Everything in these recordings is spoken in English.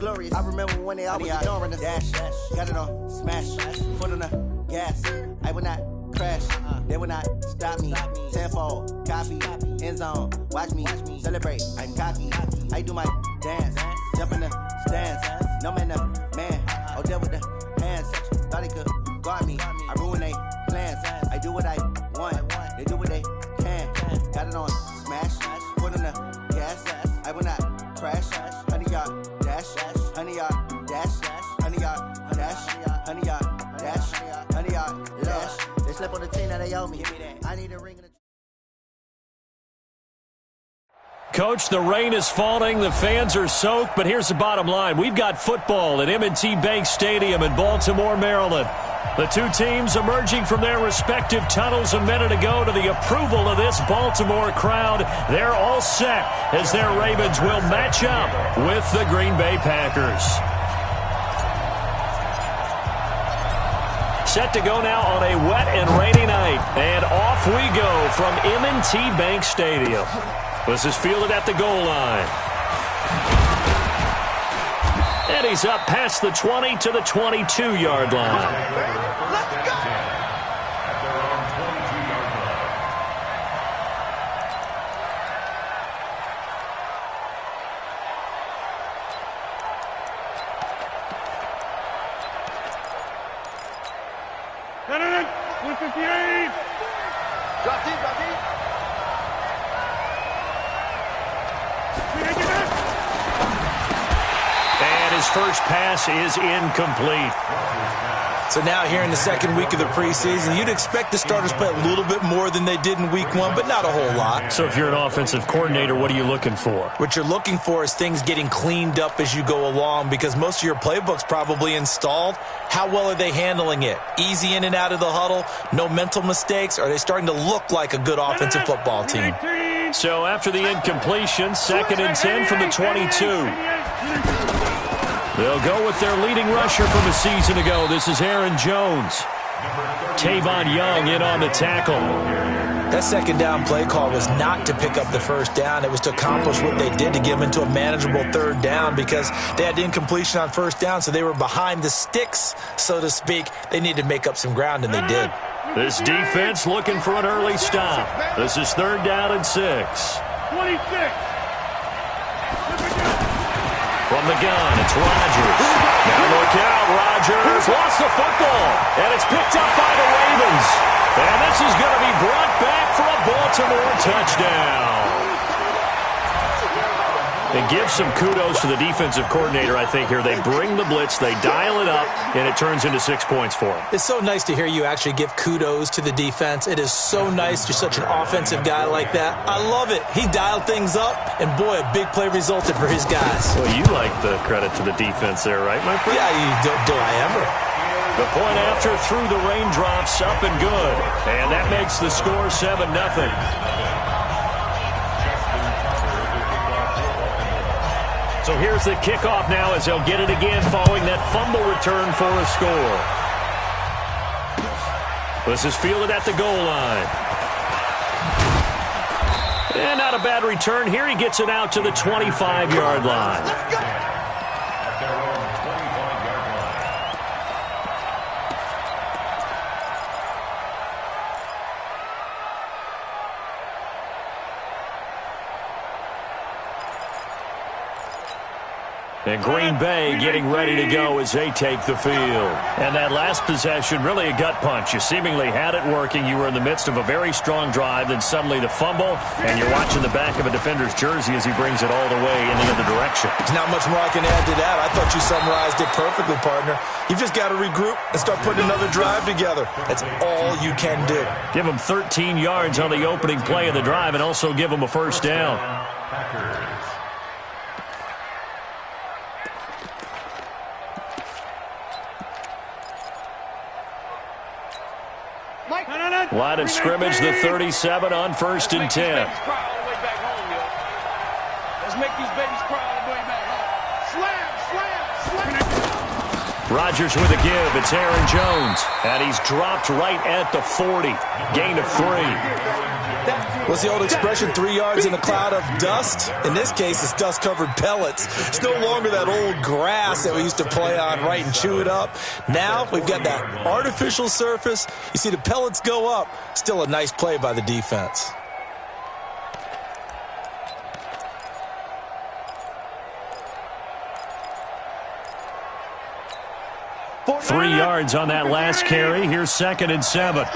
glorious. I remember when they always ignoring us. Dash, got it on, smash, foot on the gas. I will not crash, they will not stop me. Tenfold, copy, end zone, watch me celebrate. I'm cocky, I do my dance, jump in the stands. No man, oh, deal with the hands. Thought he could guard me, I ruin they plans. I do what I want, they do what they can. Got it on, smash, foot on the gas. I will not crash, 100-yard dash, 100-yard dash, 100-yard dash, 100-yard dash, 100-yard dash. They slept on the team that they owe me. I need a ring in the... Coach, the rain is falling, the fans are soaked, but here's the bottom line. We've got football at M&T Bank Stadium in Baltimore, Maryland. The two teams emerging from their respective tunnels a minute ago to the approval of this Baltimore crowd. They're all set as their Ravens will match up with the Green Bay Packers. Set to go now on a wet and rainy night. And off we go from M&T Bank Stadium. This is fielded at the goal line. And he's up past the 20 to the 22-yard line. Let's go! Got it! 158! Drop deep, drop deep. And his first pass is incomplete. So now here in the second week of the preseason, you'd expect the starters play a little bit more than they did in week one, but not a whole lot. So if you're an offensive coordinator, what are you looking for? What you're looking for is things getting cleaned up as you go along, because most of your playbook's probably installed. How well are they handling it? Easy in and out of the huddle? No mental mistakes? Are they starting to look like a good offensive football team? So after the incompletion, 2nd and 10 from the 22. They'll go with their leading rusher from a season ago. This is Aaron Jones. Tavon Young in on the tackle. That second down play call was not to pick up the first down. It was to accomplish what they did, to get them into a manageable third down, because they had incompletion on first down, so they were behind the sticks, so to speak. They needed to make up some ground, and they did. This defense looking for an early stop. This is 3rd down and 6. 26. From the gun, it's Rodgers. Now look out, Rodgers lost the football, and it's picked up by the Ravens. And this is going to be brought back for a Baltimore touchdown. And give some kudos to the defensive coordinator, I think, here. They bring the blitz, they dial it up, and it turns into 6 points for them. It's so nice to hear you actually give kudos to the defense. It is so nice. You're such an offensive guy like that. I love it. He dialed things up, and boy, a big play resulted for his guys. Well, you like the credit to the defense there, right, my friend? Yeah, do I ever? The point after through the raindrops, up and good. And that makes the score 7-0. So here's the kickoff now as they'll get it again following that fumble return for a score. This is fielded at the goal line. And not a bad return here. He gets it out to the 25-yard line. Let's go! And Green Bay getting ready to go as they take the field. And that last possession, really a gut punch. You seemingly had it working. You were in the midst of a very strong drive, then suddenly the fumble, and you're watching the back of a defender's jersey as he brings it all the way in the other direction. There's not much more I can add to that. I thought you summarized it perfectly, partner. You've just got to regroup and start putting another drive together. That's all you can do. Give them 13 yards on the opening play of the drive and also give them a first down. Line of scrimmage, the 37 on 1st and 10. Let's make these babies cry all the way back home. Slam, slam, slam. Rodgers with a give. It's Aaron Jones. And he's dropped right at the 40. Gain of 3. What's the old expression, 3 yards in a cloud of dust? In this case, it's dust-covered pellets. It's no longer that old grass that we used to play on, right, and chew it up. Now we've got that artificial surface. You see the pellets go up. Still a nice play by the defense. 3 yards on that last carry. Here's 2nd and 7. 25,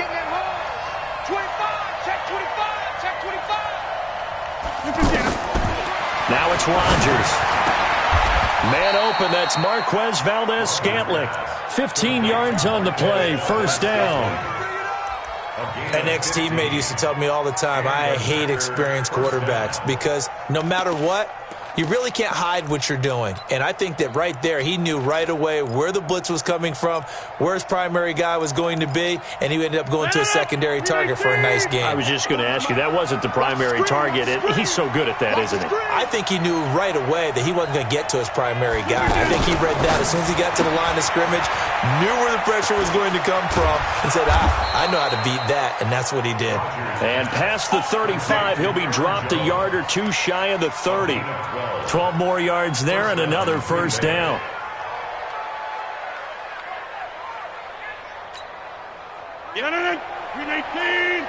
check 25, check 25. Now it's Rodgers. Man open, that's Marquez Valdez-Scantling. 15 yards on the play, 1st down. An ex-teammate used to tell me all the time, I hate experienced quarterbacks because no matter what, you really can't hide what you're doing. And I think that right there, he knew right away where the blitz was coming from, where his primary guy was going to be, and he ended up going to a secondary target for a nice game. I was just going to ask you, that wasn't the primary target. He's so good at that, isn't he? I think he knew right away that he wasn't going to get to his primary guy. I think he read that as soon as he got to the line of scrimmage, knew where the pressure was going to come from, and said, I know how to beat that, and that's what he did. And past the 35, he'll be dropped a yard or two shy of the 30. 12 more yards there and another 1st down. Get it! 318!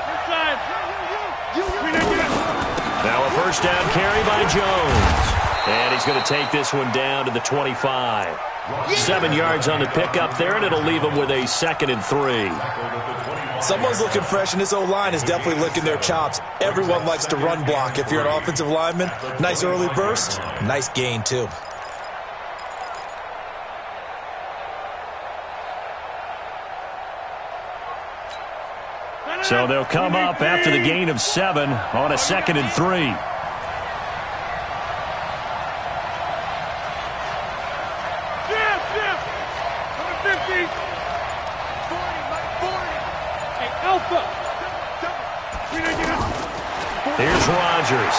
Inside! Now a 1st down carry by Jones. And he's going to take this one down to the 25. 7 yards on the pickup there, and it'll leave him with a 2nd and 3. Someone's looking fresh, and this O-line is definitely licking their chops. Everyone likes to run block. If you're an offensive lineman, nice early burst, nice gain, too. So they'll come up after the gain of 7 on a 2nd and 3. Here's Rodgers.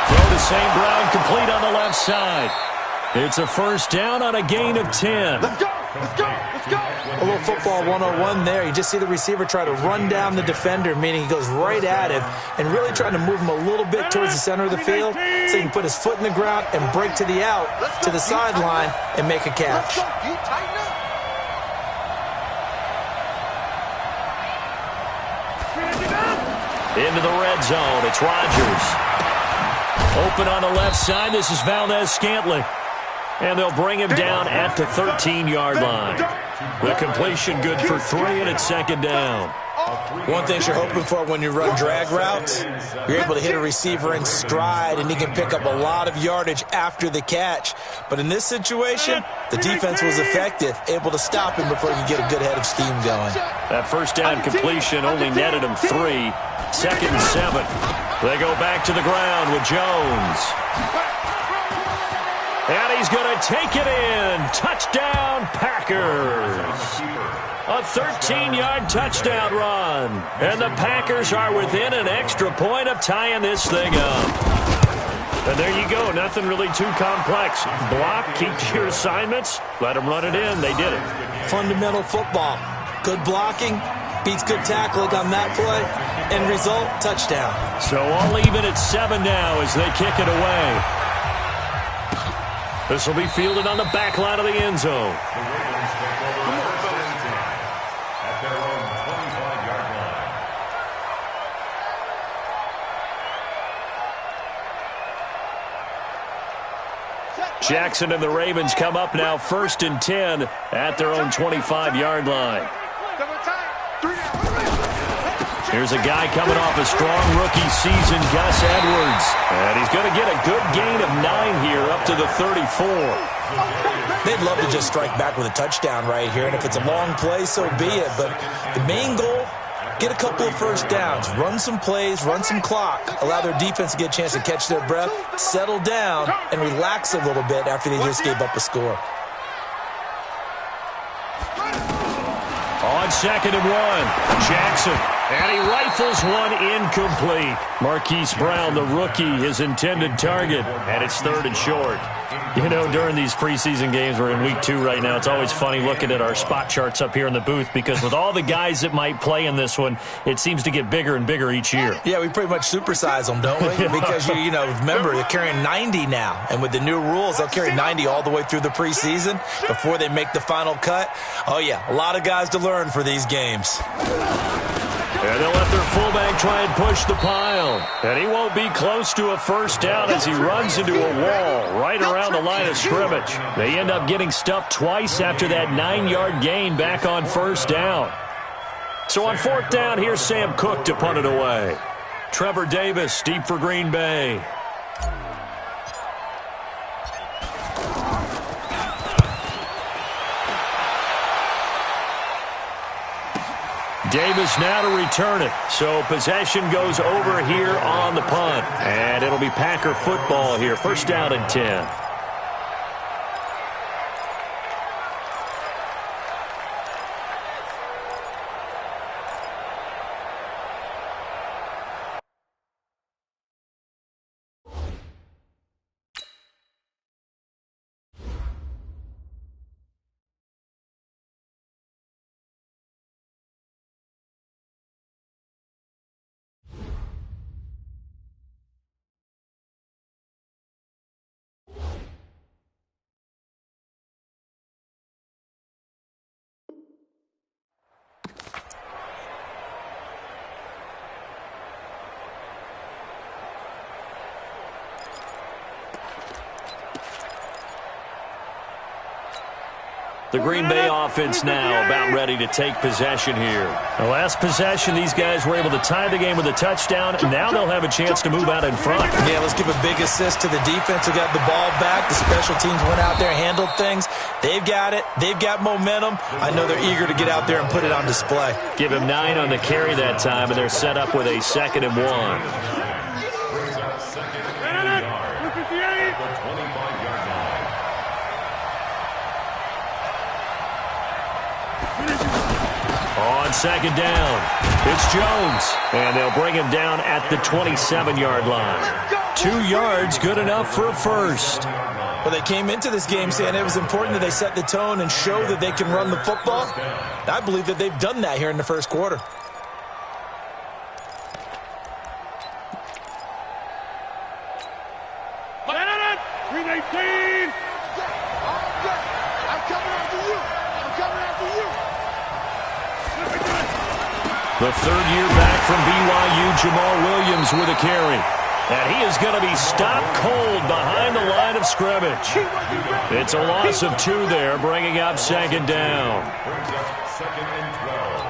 Throw to St. Brown, complete on the left side. It's a 1st down on a gain of 10. Let's go! Let's go! Let's go! A little football 101 there. You just see the receiver try to run down the defender, meaning he goes right at him and really trying to move him a little bit towards the center of the field so he can put his foot in the ground and break to the out, to the sideline, and make a catch. Into the red zone. It's Rodgers. Open on the left side. This is Valdez-Scantling. And they'll bring him down at the 13-yard line. The completion good for 3, and it's 2nd down. One thing you're hoping for when you run drag routes, you're able to hit a receiver in stride, and he can pick up a lot of yardage after the catch. But in this situation, the defense was effective, able to stop him before he could get a good head of steam going. That 1st down completion only netted him 3. 2nd and 7. They go back to the ground with Jones. And he's going to take it in. Touchdown, Packers. A 13-yard touchdown run. And the Packers are within an extra point of tying this thing up. And there you go. Nothing really too complex. Block, keep to your assignments, let them run it in. They did it. Fundamental football. Good blocking beats good tackling on that play. End result, touchdown. So all even at 7 now as they kick it away. This will be fielded on the back line of the end zone. Jackson and the Ravens come up now 1st and 10 at their own 25-yard line. Here's a guy coming off a strong rookie season, Gus Edwards. And he's going to get a good gain of 9 here up to the 34. They'd love to just strike back with a touchdown right here, and if it's a long play, so be it. But the main goal, get a couple of 1st downs, run some plays, run some clock, allow their defense to get a chance to catch their breath, settle down, and relax a little bit after they just gave up a score. On 2nd and 1, Jackson. And he rifles one incomplete. Marquise Brown, the rookie, his intended target. And it's 3rd and short. You know, during these preseason games, we're in week 2 right now, it's always funny looking at our spot charts up here in the booth because with all the guys that might play in this one, it seems to get bigger and bigger each year. Yeah, we pretty much supersize them, don't we? Because, you know, remember, they're carrying 90 now. And with the new rules, they'll carry 90 all the way through the preseason before they make the final cut. Oh, yeah, a lot of guys to learn for these games. And they'll let their fullback try and push the pile. And he won't be close to a first down as he runs into a wall right around the line of scrimmage. They end up getting stuffed twice after that 9-yard gain back on first down. So on 4th down, here's Sam Cook to punt it away. Trevor Davis deep for Green Bay. Davis now to return it. So possession goes over here on the punt. And it'll be Packer football here. First down and 10. The Green Bay offense now about ready to take possession here. The last possession, these guys were able to tie the game with a touchdown. Now they'll have a chance to move out in front. Yeah, let's give a big assist to the defense who got the ball back. The special teams went out there, handled things. They've got it. They've got momentum. I know they're eager to get out there and put it on display. Give him 9 on the carry that time, and they're set up with a 2nd and 1. On 2nd down, it's Jones, and they'll bring him down at the 27-yard line. 2 yards, good enough for a first. Well, they came into this game saying it was important that they set the tone and show that they can run the football. I believe that they've done that here in the first quarter. The 3rd year back from BYU, Jamal Williams with a carry. And he is going to be stopped cold behind the line of scrimmage. It's a loss of 2 there, bringing up 2nd down. 2nd and 12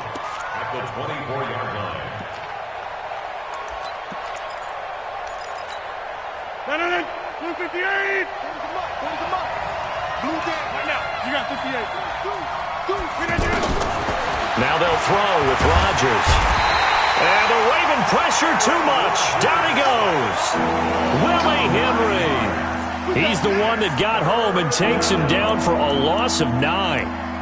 at the 24-yard line. Blue 58! Blue down right now. You got 58. Now they'll throw with Rodgers. And the Raven pressure too much. Down he goes. Willie Henry. He's the one that got home and takes him down for a loss of 9.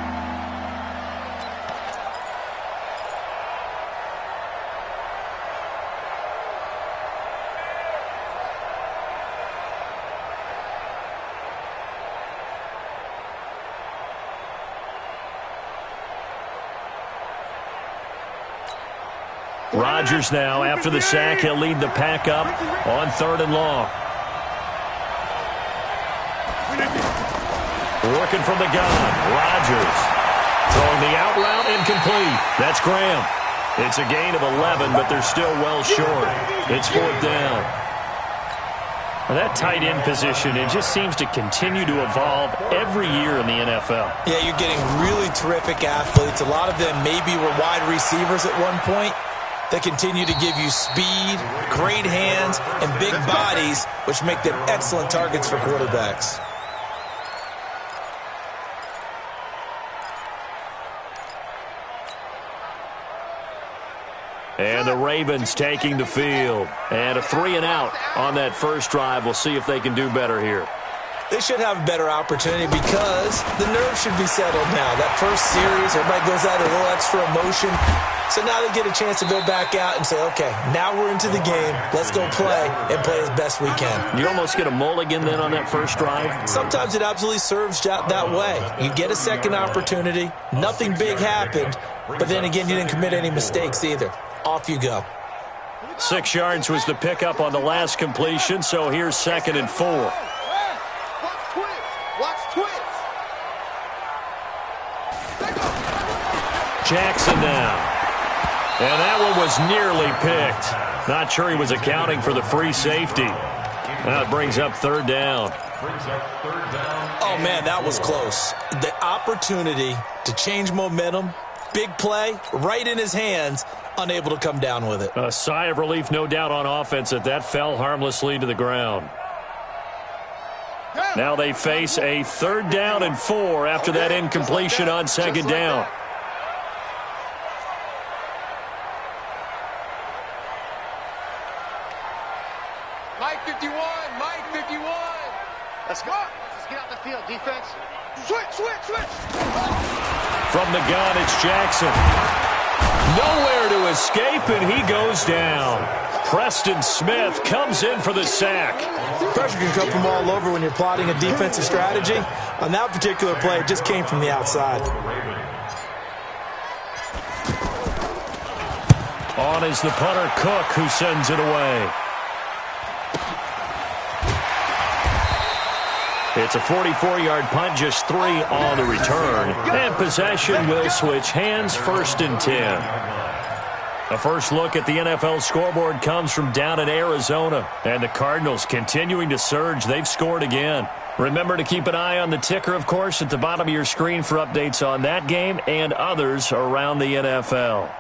Rodgers now, after the sack, he'll lead the pack up on 3rd and long. Working from the gun, Rodgers. Throwing the out route, incomplete. That's Graham. It's a gain of 11, but they're still well short. It's 4th down. Well, that tight end position, it just seems to continue to evolve every year in the NFL. Yeah, you're getting really terrific athletes. A lot of them maybe were wide receivers at one point. They continue to give you speed, great hands, and big bodies, which make them excellent targets for quarterbacks. And the Ravens taking the field. And a 3 and out on that first drive. We'll see if they can do better here. They should have a better opportunity because the nerves should be settled now. That first series, everybody goes out a little extra emotion. So now they get a chance to go back out and say, okay, now we're into the game. Let's go play and play as best we can. You almost get a mulligan then on that first drive? Sometimes it absolutely serves that way. You get a second opportunity. Nothing big happened, but then again, you didn't commit any mistakes either. Off you go. 6 yards was the pickup on the last completion, so here's 2nd and 4. Watch twins. Jackson now. And that one was nearly picked. Not sure he was accounting for the free safety. That brings up 3rd down. Oh, man, that was close. The opportunity to change momentum, big play, right in his hands, unable to come down with it. A sigh of relief, no doubt, on offense that fell harmlessly to the ground. Now they face a 3rd down and 4 after that incompletion on 2nd down. Mike 51, Mike 51. Let's go. Let's get out the field, defense. Switch. From the gun, it's Jackson. Nowhere to escape, and he goes down. Preston Smith comes in for the sack. Pressure can come from all over when you're plotting a defensive strategy. On that particular play, it just came from the outside. On is the punter, Cook, who sends it away. It's a 44-yard punt, just 3 on the return. And possession will switch hands, 1st and 10. The first look at the NFL scoreboard comes from down in Arizona. And the Cardinals continuing to surge. They've scored again. Remember to keep an eye on the ticker, of course, at the bottom of your screen for updates on that game and others around the NFL.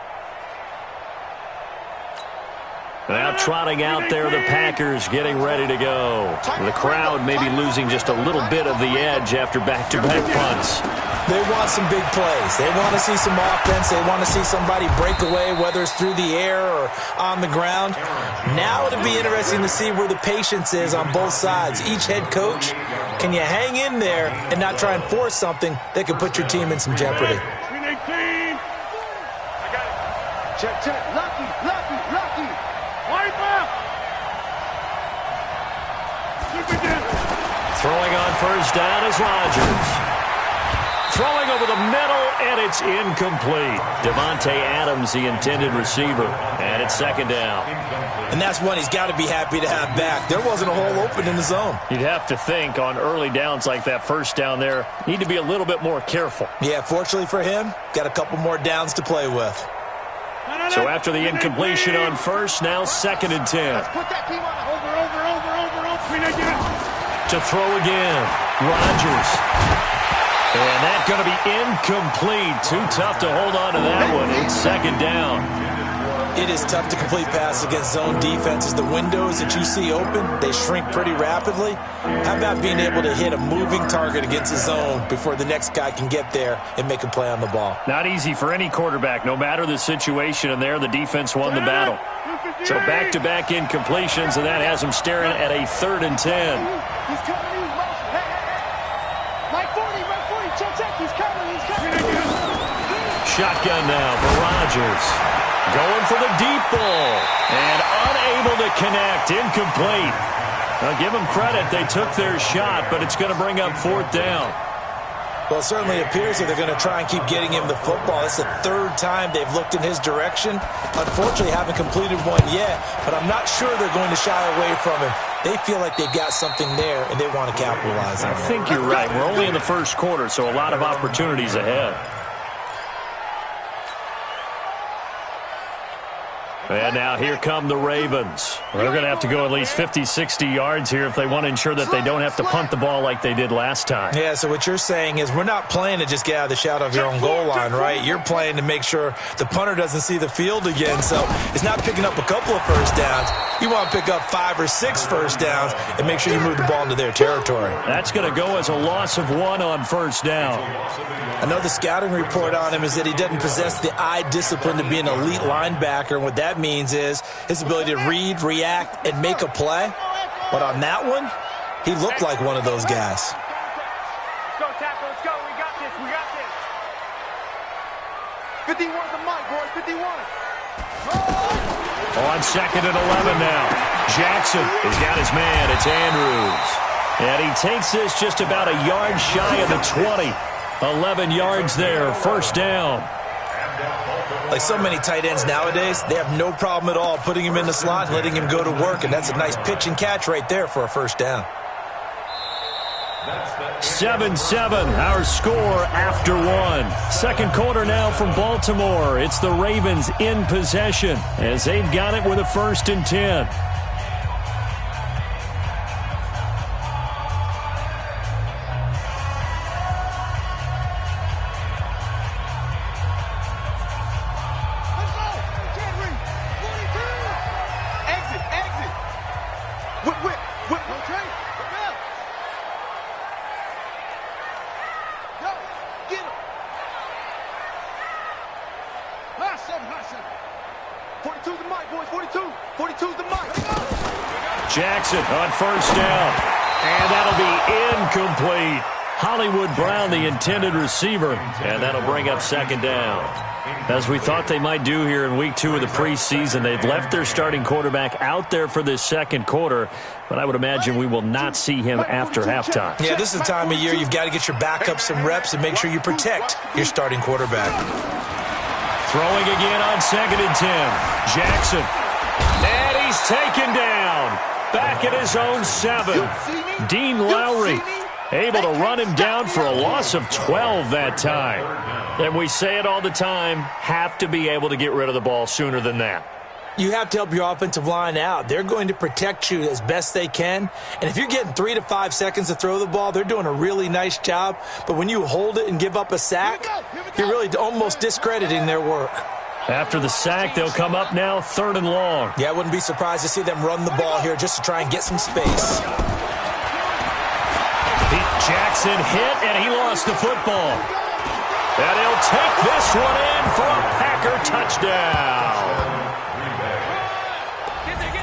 Now trotting out there, the Packers getting ready to go. The crowd maybe losing just a little bit of the edge after back-to-back punts. They want some big plays. They want to see some offense. They want to see somebody break away, whether it's through the air or on the ground. Now it'll be interesting to see where the patience is on both sides. Each head coach, can you hang in there and not try and force something that could put your team in some jeopardy? I got it. Check. Lucky. Throwing on 1st down is Rodgers. Throwing over the middle, and it's incomplete. Devontae Adams, the intended receiver, and it's 2nd down. And that's one he's got to be happy to have back. There wasn't a hole open in the zone. You'd have to think on early downs like that 1st down there, need to be a little bit more careful. Yeah, fortunately for him, got a couple more downs to play with. So after the incompletion on 1st, now 2nd and 10. Let's put that team on over. To throw again, Rodgers. And that's going to be incomplete. Too tough to hold on to that one. It's 2nd down. It is tough to complete passes against zone defenses. The windows that you see open, they shrink pretty rapidly. How about being able to hit a moving target against a zone before the next guy can get there and make a play on the ball? Not easy for any quarterback, no matter the situation. And there, the defense won the battle. So back-to-back incompletions, and that has him staring at a 3rd and 10. He's coming. Mike 40. Check. He's coming. Shotgun now for Rodgers. Going for the deep ball. And unable to connect. Incomplete. Now, give them credit. They took their shot, but it's going to bring up 4th down. Well, it certainly appears that they're going to try and keep getting him the football. It's the 3rd time they've looked in his direction. Unfortunately, haven't completed one yet, but I'm not sure they're going to shy away from him. They feel like they've got something there, and they want to capitalize on it. I think you're right. We're only in the 1st quarter, so a lot of opportunities ahead. And now here come the Ravens. They're going to have to go at least 50, 60 yards here if they want to ensure that they don't have to punt the ball like they did last time. Yeah, so what you're saying is we're not playing to just get out of the shadow of your own goal line, right? You're playing to make sure the punter doesn't see the field again. So it's not picking up a couple of 1st downs. You want to pick up 5 or 6 1st downs and make sure you move the ball into their territory. That's going to go as a loss of 1 on 1st down. I know the scouting report on him is that he doesn't possess the eye discipline to be an elite linebacker, and what that means is his ability to read, react, and make a play. But on that one, he looked like one of those guys. Let's go, tackle. Let's go. We got this. 51 the mic, boys. 51. On 2nd and 11 now. Jackson has got his man. It's Andrews. And he takes this just about a yard shy of the 20. 11 yards there, first down. Like so many tight ends nowadays, they have no problem at all putting him in the slot and letting him go to work. And that's a nice pitch and catch right there for a first down. 7-7, our score after one. Second quarter now from Baltimore. It's the Ravens in possession as they've got it with a 1st and 10. Jackson on 1st down. And that'll be incomplete. Hollywood Brown, the intended receiver. And that'll bring up 2nd down. As we thought they might do here in week 2 of the preseason, they've left their starting quarterback out there for this second quarter. But I would imagine we will not see him after halftime. Yeah, this is the time of year you've got to get your backup some reps and make sure you protect your starting quarterback. Throwing again on 2nd and 10. Jackson. And he's taken down. Back at his own 7. Dean Lowry able to run him down for a loss of 12 that time. And we say it all the time, have to be able to get rid of the ball sooner than that. You have to help your offensive line out. They're going to protect you as best they can. And if you're getting 3 to 5 seconds to throw the ball, they're doing a really nice job. But when you hold it and give up a sack, you're really almost discrediting their work. After the sack, they'll come up now 3rd and long. Yeah, I wouldn't be surprised to see them run the ball here just to try and get some space. Jackson hit, and he lost the football. And he'll take this one in for a Packer touchdown.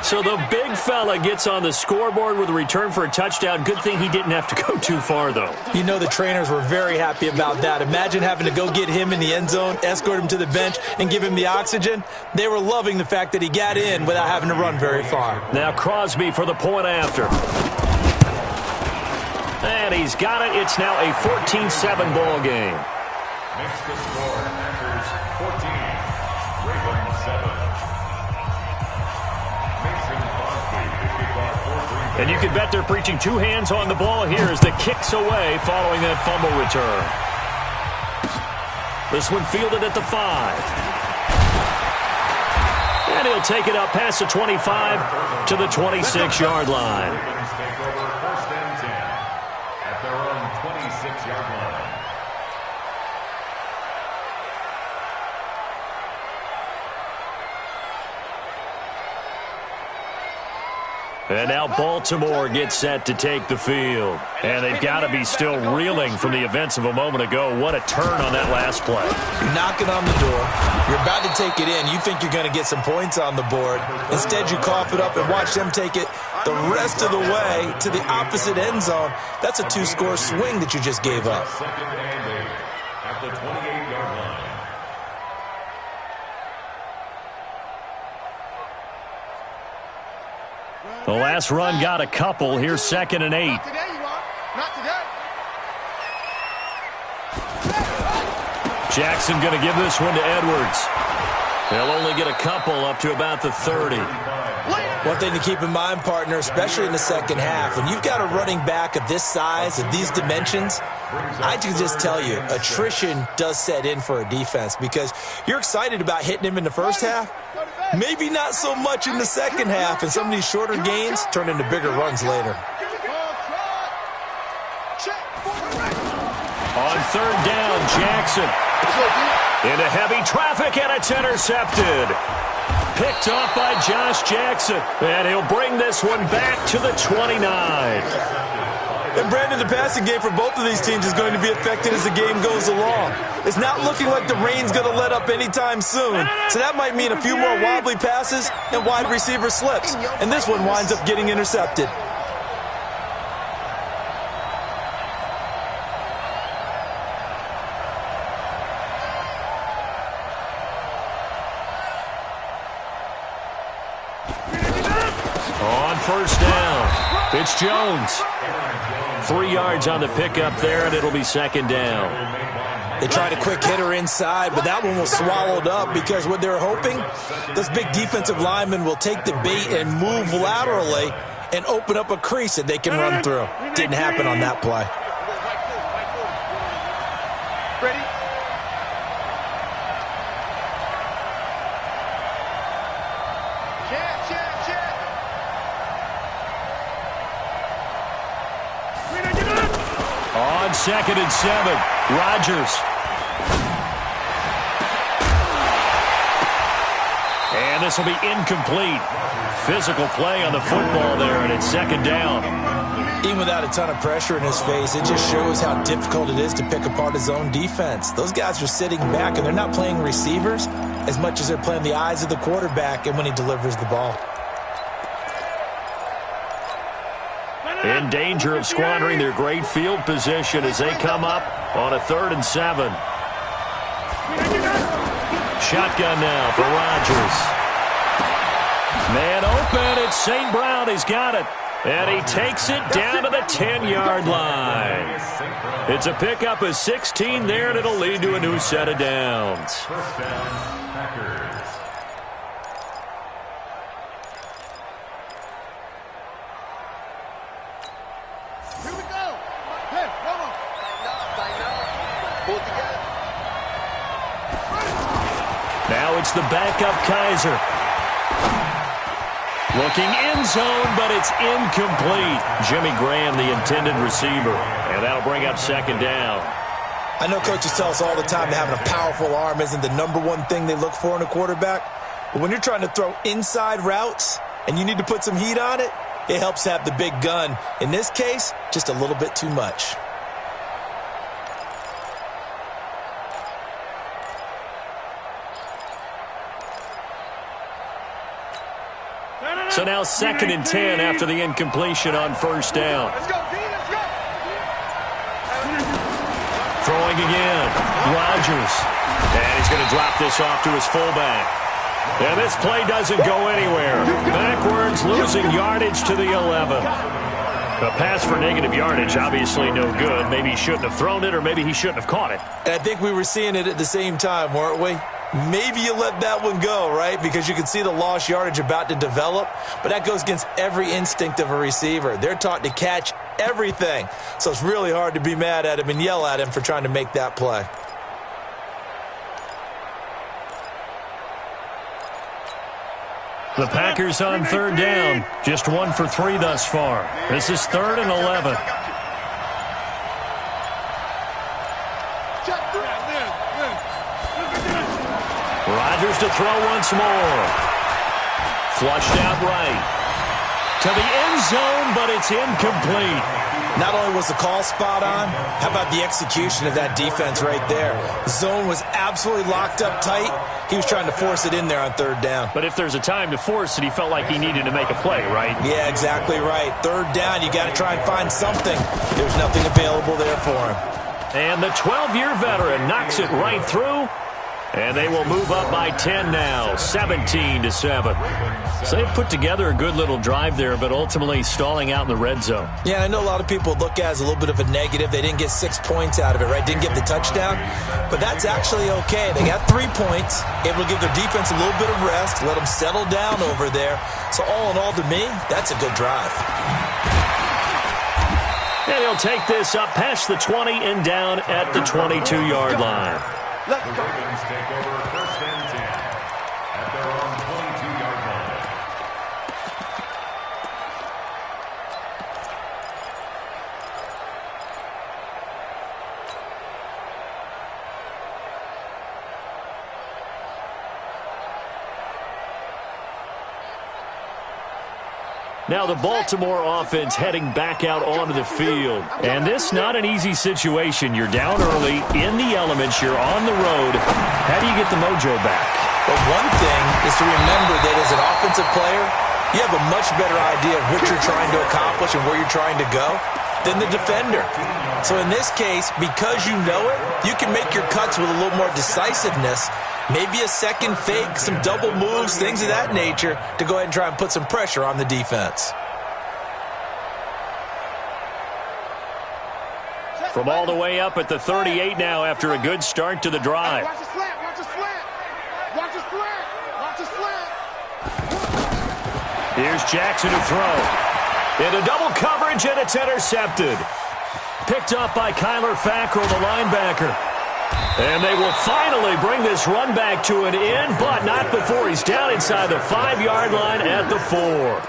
So the big fella gets on the scoreboard with a return for a touchdown. Good thing he didn't have to go too far, though. You know the trainers were very happy about that. Imagine having to go get him in the end zone, escort him to the bench, and give him the oxygen. They were loving the fact that he got in without having to run very far. Now Crosby for the point after. And he's got it. It's now a 14-7 ball game. Makes the score Packers 14, Ravens 7. And you can bet they're preaching 2 hands on the ball here as the kick's away following that fumble return. This one fielded at the 5. And he'll take it up past the 25 to the 26-yard line. Ravens take over 1st and 10 at their own 26-yard line. And now Baltimore gets set to take the field. And they've got to be still reeling from the events of a moment ago. What a turn on that last play. You're knocking on the door. You're about to take it in. You think you're going to get some points on the board. Instead, you cough it up and watch them take it the rest of the way to the opposite end zone. That's a 2-score swing that you just gave up. 2nd and 8 at the 28-yard line. The last run got a couple. Here's 2nd and 8. Not today, you are. Not today. Jackson going to give this one to Edwards. They'll only get a couple up to about the 30. One thing to keep in mind, partner, especially in the second half, when you've got a running back of this size, of these dimensions, I can just tell you, attrition does set in for a defense because you're excited about hitting him in the first half. Maybe not so much in the second half, and some of these shorter gains turn into bigger runs later. On 3rd down, Jackson into heavy traffic, and it's intercepted. Picked off by Josh Jackson, and he'll bring this one back to the 29. And Brandon, the passing game for both of these teams is going to be affected as the game goes along. It's not looking like the rain's going to let up anytime soon. So that might mean a few more wobbly passes and wide receiver slips. And this one winds up getting intercepted. first down. It's Jones. 3 yards on the pickup there, and it'll be second down. They tried a quick hitter inside, but that one was swallowed up because what they're hoping, those big defensive linemen will take the bait and move laterally and open up a crease that they can run through. Didn't happen on that play. Ready? On 2nd and 7, Rodgers. And this will be incomplete. Physical play on the football there, and it's second down. Even without a ton of pressure in his face, it just shows how difficult it is to pick apart his own defense. Those guys are sitting back, and they're not playing receivers as much as they're playing the eyes of the quarterback and when he delivers the ball. In danger of squandering their great field position as they come up on a 3rd and 7. Shotgun now for Rodgers. Man open, it's St. Brown. He's got it. And he takes it down to the 10-yard line. It's a pickup of 16 there, and it'll lead to a new set of downs. First down, Packers. Here we go. Hey, come on. Line up. Pull together. Now it's the backup Kaiser. Looking end zone, but it's incomplete. Jimmy Graham, the intended receiver. And that'll bring up second down. I know coaches tell us all the time that having a powerful arm isn't the number one thing they look for in a quarterback. But when you're trying to throw inside routes and you need to put some heat on it, it helps to have the big gun. In this case, just a little bit too much. So now 2nd and 10 after the incompletion on first down. Let's go, D, let's go. Throwing again. Rodgers. And he's going to drop this off to his fullback. And this play doesn't go anywhere. Backwards, losing yardage to the 11. A pass for negative yardage, obviously no good. Maybe he shouldn't have thrown it, or maybe he shouldn't have caught it. And I think we were seeing it at the same time, weren't we? Maybe you let that one go, right? Because you can see the lost yardage about to develop. But that goes against every instinct of a receiver. They're taught to catch everything. So it's really hard to be mad at him and yell at him for trying to make that play. The Packers on 3rd down. Just 1 for 3 thus far. This is 3rd and 11. Rodgers to throw once more. Flushed out right. To the end zone, but it's incomplete. Not only was the call spot on, how about the execution of that defense right there? The zone was absolutely locked up tight. He was trying to force it in there on 3rd down. But if there's a time to force it, he felt like he needed to make a play, right? Yeah, exactly right. 3rd down, you got to try and find something. There's nothing available there for him. And the 12-year veteran knocks it right through. And they will move up by 10 now, 17-7. So they've put together a good little drive there, but ultimately stalling out in the red zone. Yeah, I know a lot of people look at it as a little bit of a negative. They didn't get 6 points out of it, right? Didn't get the touchdown. But that's actually okay. They got 3 points, able to give their defense a little bit of rest, let them settle down over there. So all in all, to me, that's a good drive. And he'll take this up past the 20 and down at the 22-yard line. The Ravens take over 1st and 10 at their own 22-yard line. Now the Baltimore offense heading back out onto the field. And this not an easy situation. You're down early, in the elements, you're on the road. How do you get the mojo back? But one thing is to remember that as an offensive player, you have a much better idea of what you're trying to accomplish and where you're trying to go than the defender. So in this case, because you know it, you can make your cuts with a little more decisiveness. Maybe a second fake, some double moves, things of that nature to go ahead and try and put some pressure on the defense. From all the way up at the 38 now after a good start to the drive. Watch the slant, watch the slant. Watch the slant, watch the slant. Here's Jackson to throw. Into double coverage, and it's intercepted. Picked up by Kyler Fackrell, the linebacker. And they will finally bring this run back to an end, but not before he's down inside the 5-yard line at the 4.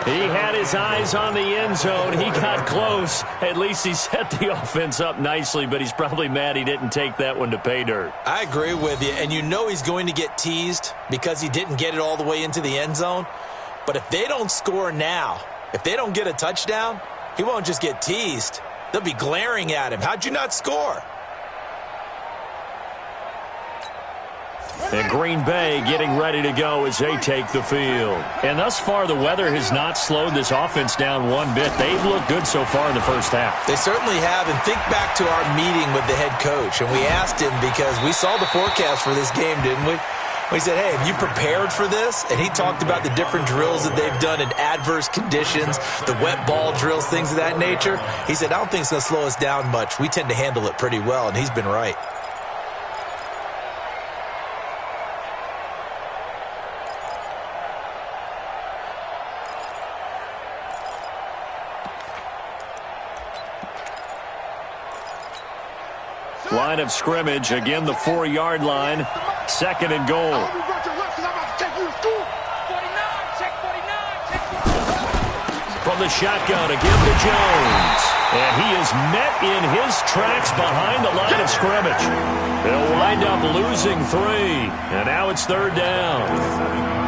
He had his eyes on the end zone. He got close. At least he set the offense up nicely, but he's probably mad he didn't take that one to pay dirt. I agree with you, and you know he's going to get teased because he didn't get it all the way into the end zone. But if they don't score now, if they don't get a touchdown, he won't just get teased. They'll be glaring at him. How'd you not score? And Green Bay getting ready to go as they take the field. And thus far, the weather has not slowed this offense down one bit. They've looked good so far in the first half. They certainly have. And think back to our meeting with the head coach. And we asked him because we saw the forecast for this game, didn't we? We said, hey, have you prepared for this? And he talked about the different drills that they've done in adverse conditions, the wet ball drills, things of that nature. He said, I don't think it's going to slow us down much. We tend to handle it pretty well, and he's been right. Line of scrimmage, again the 4-yard line, 2nd and goal. From the shotgun, again to Jones. And he is met in his tracks behind the line of scrimmage. They'll wind up losing 3, and now it's 3rd down.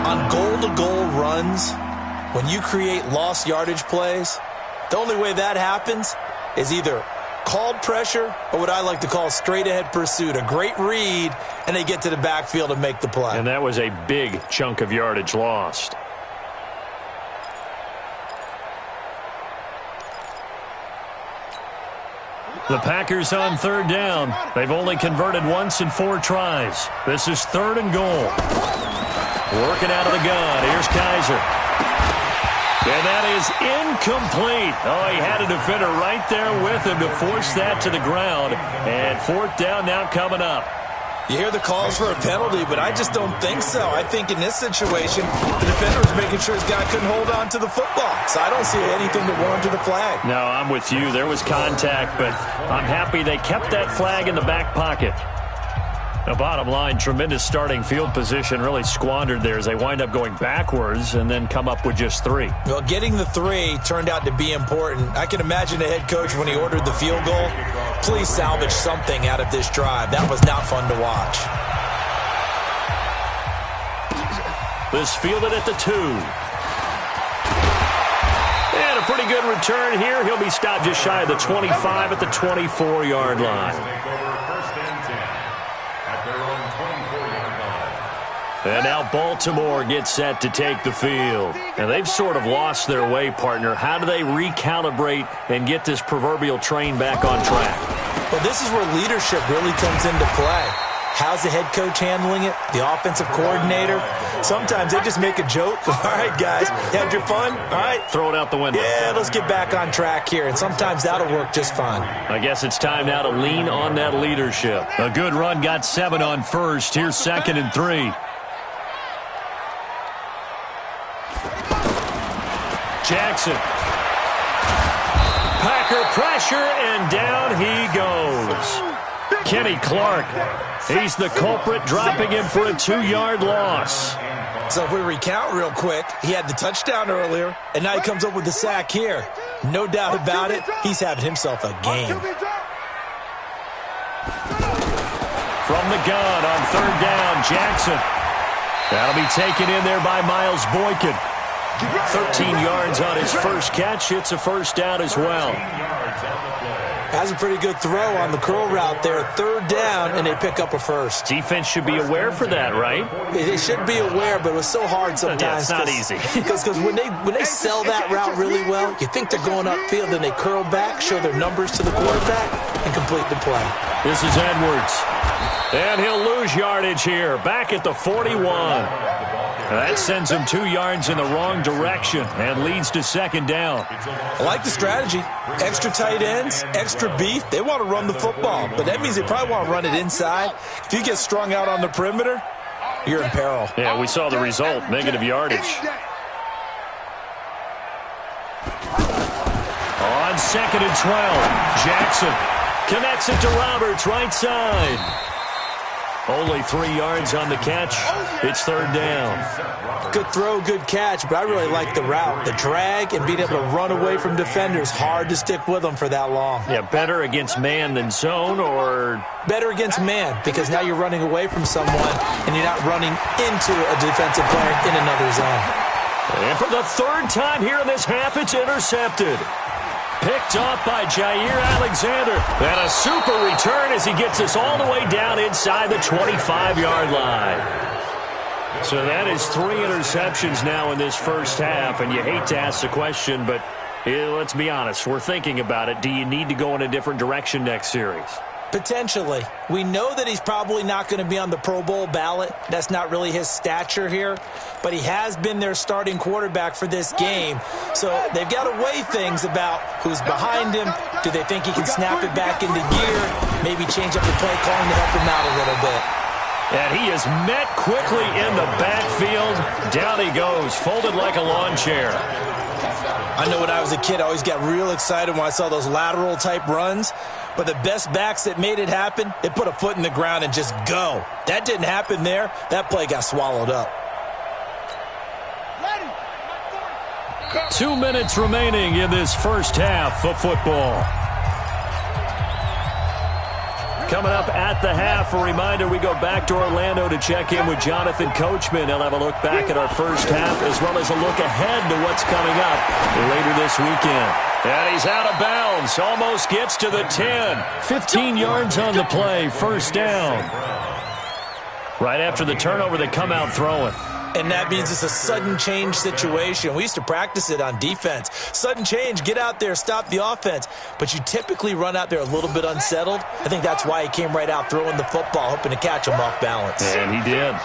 On goal-to-goal runs, when you create lost yardage plays, the only way that happens is either called pressure or what I like to call straight-ahead pursuit. A great read, and they get to the backfield and make the play. And that was a big chunk of yardage lost. The Packers on 3rd down. They've only converted once in 4 tries. This is 3rd and goal. Working out of the gun. Here's Kaiser. And that is incomplete. Oh, he had a defender right there with him to force that to the ground. And 4th down now coming up. You hear the calls for a penalty, but I just don't think so. I think in this situation, the defender was making sure his guy couldn't hold on to the football. So I don't see anything that warranted a flag. No, I'm with you. There was contact, but I'm happy they kept that flag in the back pocket. The bottom line, tremendous starting field position, really squandered there as they wind up going backwards and then come up with just 3. Well, getting the 3 turned out to be important. I can imagine the head coach when he ordered the field goal. Please salvage something out of this drive. That was not fun to watch. This fielded at the 2. And a pretty good return here. He'll be stopped just shy of the 25 at the 24-yard line. And now Baltimore gets set to take the field. And they've sort of lost their way, partner. How do they recalibrate and get this proverbial train back on track? Well, this is where leadership really comes into play. How's the head coach handling it? The offensive coordinator? Sometimes they just make a joke. All right, guys, you had your fun? All right. Throw it out the window. Yeah, let's get back on track here. And sometimes that'll work just fine. I guess it's time now to lean on that leadership. A good run got 7 on first. Here's 2nd and 3. Jackson. Packer pressure, and down he goes. Kenny Clark. He's the culprit, dropping him for a 2-yard loss. So if we recount real quick, he had the touchdown earlier, and now he comes up with the sack here. No doubt about it, he's having himself a game. From the gun on 3rd down, Jackson. That'll be taken in there by Miles Boykin. 13 yards on his first catch. It's a 1st down as well. Has a pretty good throw on the curl route there. 3rd down, and they pick up a 1st. Defense should be aware for that, right? They should be aware, but it was so hard sometimes. Yeah, it's not easy. Because when they sell that route really well, you think they're going upfield, and they curl back, show their numbers to the quarterback, and complete the play. This is Edwards. And he'll lose yardage here. Back at the 41. That sends him 2 yards in the wrong direction and leads to second down. I like the strategy. Extra tight ends, extra beef. They want to run the football, but that means they probably want to run it inside. If you get strung out on the perimeter, you're in peril. Yeah, we saw the result, negative yardage. On 2nd and 12, Jackson connects it to Roberts, right side. Only 3 yards on the catch. It's third down. Good throw, good catch, but I really like the route. The drag and being able to run away from defenders. Hard to stick with them for that long. Yeah, better against man than zone, or? Better against man, because now you're running away from someone and you're not running into a defensive player in another zone. And for the third time here in this half, it's intercepted. Picked off by Jair Alexander. And a super return as he gets us all the way down inside the 25-yard line. So that is 3 interceptions now in this first half. And you hate to ask the question, but let's be honest. We're thinking about it. Do you need to go in a different direction next series? Potentially. We know that he's probably not going to be on the Pro Bowl ballot. That's not really his stature here. But he has been their starting quarterback for this game. So they've got to weigh things about who's behind him. Do they think he can snap it back into gear? Maybe change up the play calling to help him out a little bit. And he is met quickly in the backfield. Down he goes, folded like a lawn chair. I know when I was a kid, I always got real excited when I saw those lateral-type runs. But the best backs that made it happen, they put a foot in the ground and just go. That didn't happen there. That play got swallowed up. 2 minutes remaining in this first half of football. Coming up at the half, a reminder, we go back to Orlando to check in with Jonathan Coachman. He'll have a look back at our first half as well as a look ahead to what's coming up later this weekend. And he's out of bounds, almost gets to the 10. 15 yards on the play, first down. Right after the turnover, they come out throwing. And that means it's a sudden change situation. We used to practice it on defense. Sudden change, get out there, stop the offense. But you typically run out there a little bit unsettled. I think that's why he came right out throwing the football, hoping to catch him off balance. And he did.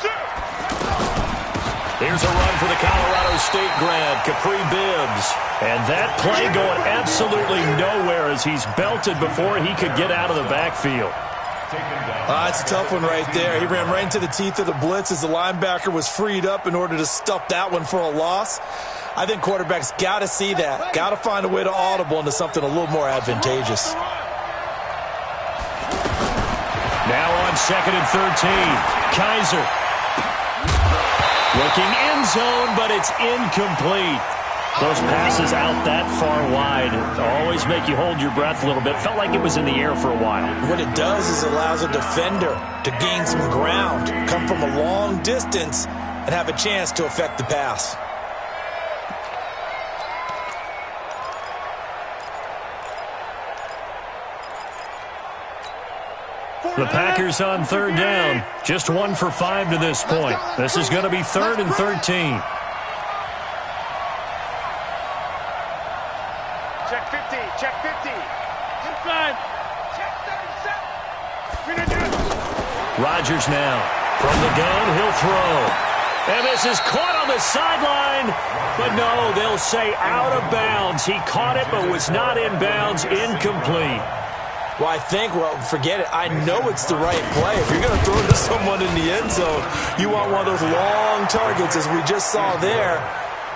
Here's a run for the Colorado State grad, Capri Bibbs. And that play going absolutely nowhere as he's belted before he could get out of the backfield. It's a tough one right there. He ran right into the teeth of the blitz as the linebacker was freed up in order to stuff that one for a loss. I think quarterbacks got to see that. Got to find a way to audible into something a little more advantageous. Now on 2nd and 13. Kaiser. Looking end zone, but it's incomplete. Those passes out that far wide always make you hold your breath a little bit. Felt like it was in the air for a while. What it does is it allows a defender to gain some ground, come from a long distance, and have a chance to affect the pass. The Packers on third down. Just 1 for 5 to this point. This is going to be 3rd and 13. Check 50, check 50. Inside. Check 37. Rodgers now. From the gun, he'll throw. And this is caught on the sideline. But no, they'll say out of bounds. He caught it but was not in bounds. Incomplete. Well, forget it. I know it's the right play. If you're going to throw to someone in the end zone, you want one of those long targets, as we just saw there,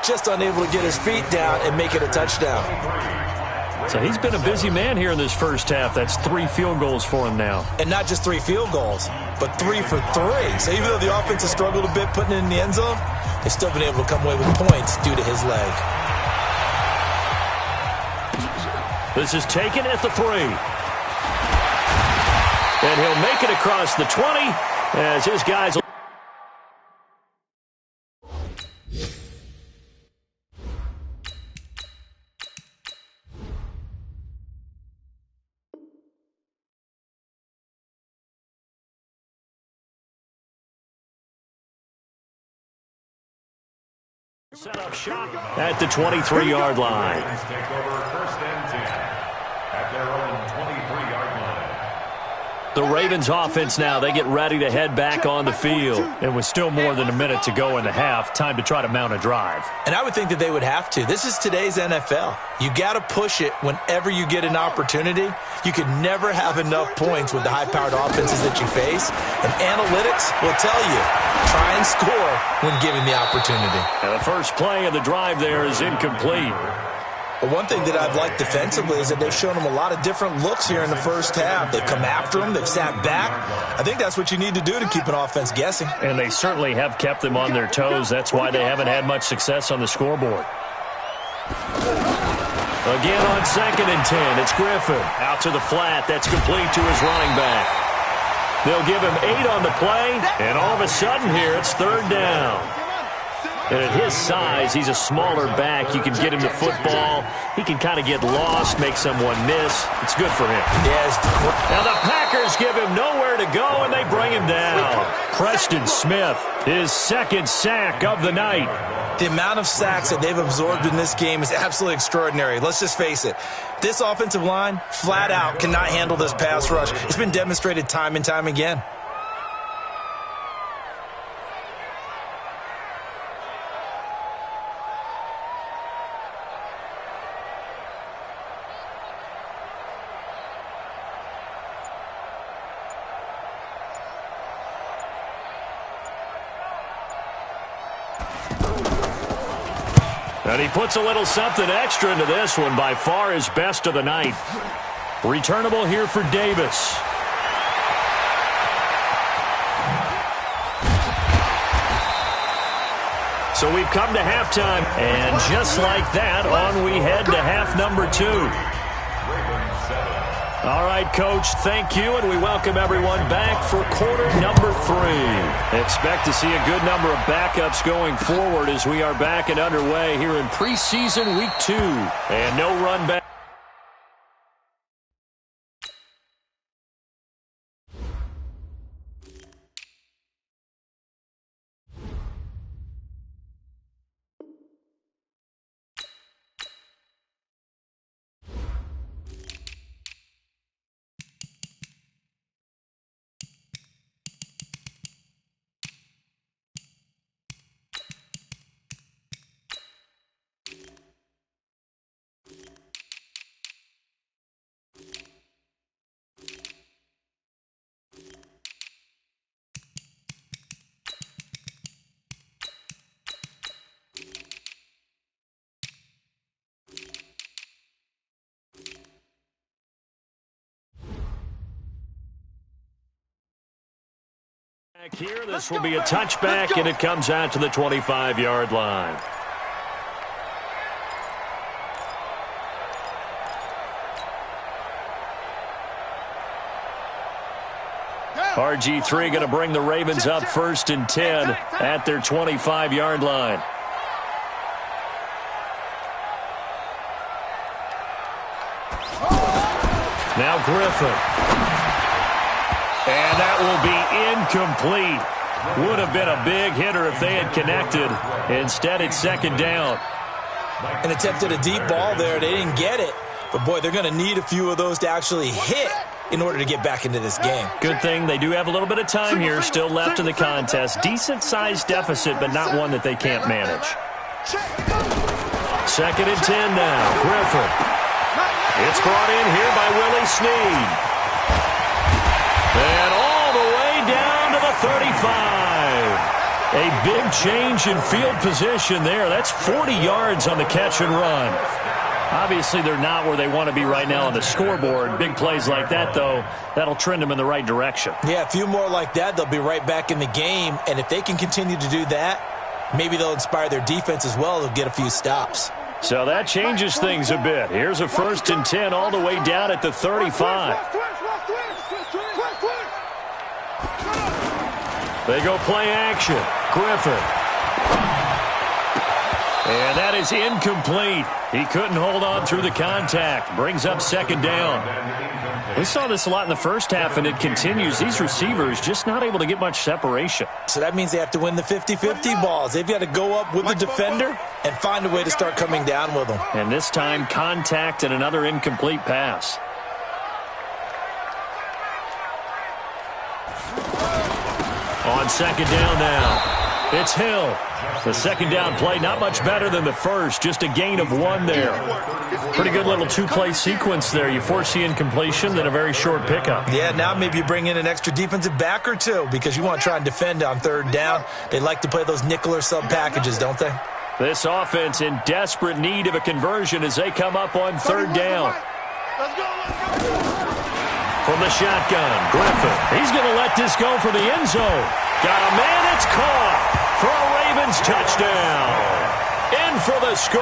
just unable to get his feet down and make it a touchdown. So he's been a busy man here in this first half. That's 3 field goals for him now. And not just 3 field goals, but 3 for 3. So even though the offense has struggled a bit putting it in the end zone, they've still been able to come away with points due to his leg. This is taken at the 3. And he'll make it across the 20 as his guys... set up shop at the 23-yard line. Take over 1st and 10 at their own 23-yard line. The Ravens offense now, they get ready to head back on the field. And with still more than a minute to go in the half, time to try to mount a drive. And I would think that they would have to. This is today's NFL. You got to push it whenever you get an opportunity. You could never have enough points with the high-powered offenses that you face. And analytics will tell you, try and score when given the opportunity. And the first play of the drive there is incomplete. But one thing that I've liked defensively is that they've shown them a lot of different looks here in the first half. They've come after them. They've sat back. I think that's what you need to do to keep an offense guessing. And they certainly have kept them on their toes. That's why they haven't had much success on the scoreboard. Again on 2nd and 10. It's Griffin. Out to the flat. That's complete to his running back. They'll give him 8 on the play. And all of a sudden here, it's 3rd down. And at his size, he's a smaller back. You can get him the football. He can kind of get lost, make someone miss. It's good for him. Yes. Now the Packers give him nowhere to go, and they bring him down. Preston Smith, his 2nd sack of the night. The amount of sacks that they've absorbed in this game is absolutely extraordinary. Let's just face it. This offensive line, flat out, cannot handle this pass rush. It's been demonstrated time and time again. And he puts a little something extra into this one, by far his best of the night. Returnable here for Davis. So we've come to halftime, and just like that, on we head to half number 2. All right, Coach, thank you, and we welcome everyone back for quarter number 3. Expect to see a good number of backups going forward as we are back and underway here in preseason week 2. And no run back. Here, this will be a touchback, and it comes out to the 25-yard line. RG3 going to bring the Ravens up 1st and 10 at their 25-yard line. Now Griffin. And that will be incomplete. Would have been a big hitter if they had connected. Instead, it's 2nd down. And attempted a deep ball there. They didn't get it. But, boy, they're going to need a few of those to actually hit in order to get back into this game. Good thing they do have a little bit of time here still left in the contest. Decent-sized deficit, but not one that they can't manage. 2nd and 10 now. Griffin. It's brought in here by Willie Snead. And all the way down to the 35. A big change in field position there. That's 40 yards on the catch and run. Obviously, they're not where they want to be right now on the scoreboard. Big plays like that, though, that'll trend them in the right direction. Yeah, a few more like that, they'll be right back in the game. And if they can continue to do that, maybe they'll inspire their defense as well. They'll get a few stops. So that changes things a bit. Here's a 1st and 10 all the way down at the 35. They go play action. Griffin. And that is incomplete. He couldn't hold on through the contact. Brings up 2nd down. We saw this a lot in the first half, and it continues. These receivers just not able to get much separation. So that means they have to win the 50-50 balls. They've got to go up with the defender and find a way to start coming down with them. And this time, contact and another incomplete pass. On second down now, it's Hill. The second down play, not much better than the first, just a gain of 1 there. Pretty good little two-play sequence there. You force the incompletion, then a very short pickup. Yeah, now maybe you bring in an extra defensive back or two because you want to try and defend on third down. They like to play those nickel or sub packages, don't they? This offense in desperate need of a conversion as they come up on third down. From the shotgun, Griffin. He's going to let this go for the end zone. Got a man, it's caught for a Ravens touchdown. In for the score.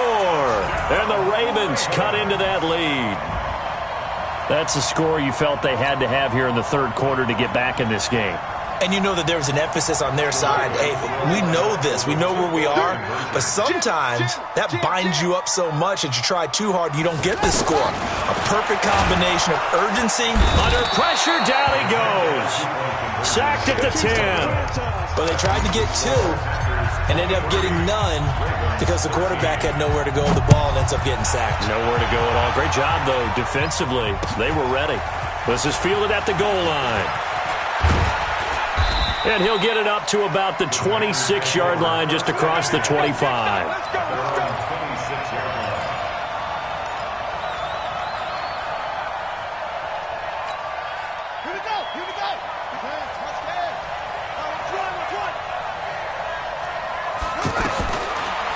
And the Ravens cut into that lead. That's a score you felt they had to have here in the third quarter to get back in this game. And you know that there was an emphasis on their side. Hey, we know this. We know where we are. But sometimes that binds you up so much that you try too hard, you don't get the score. A perfect combination of urgency. Under pressure, down he goes. Sacked at the 10. But they tried to get 2 and ended up getting none because the quarterback had nowhere to go with the ball and ends up getting sacked. Nowhere to go at all. Great job, though, defensively. They were ready. This is fielded at the goal line. And he'll get it up to about the 26-yard line, just across the 25. Let's go. Here we go.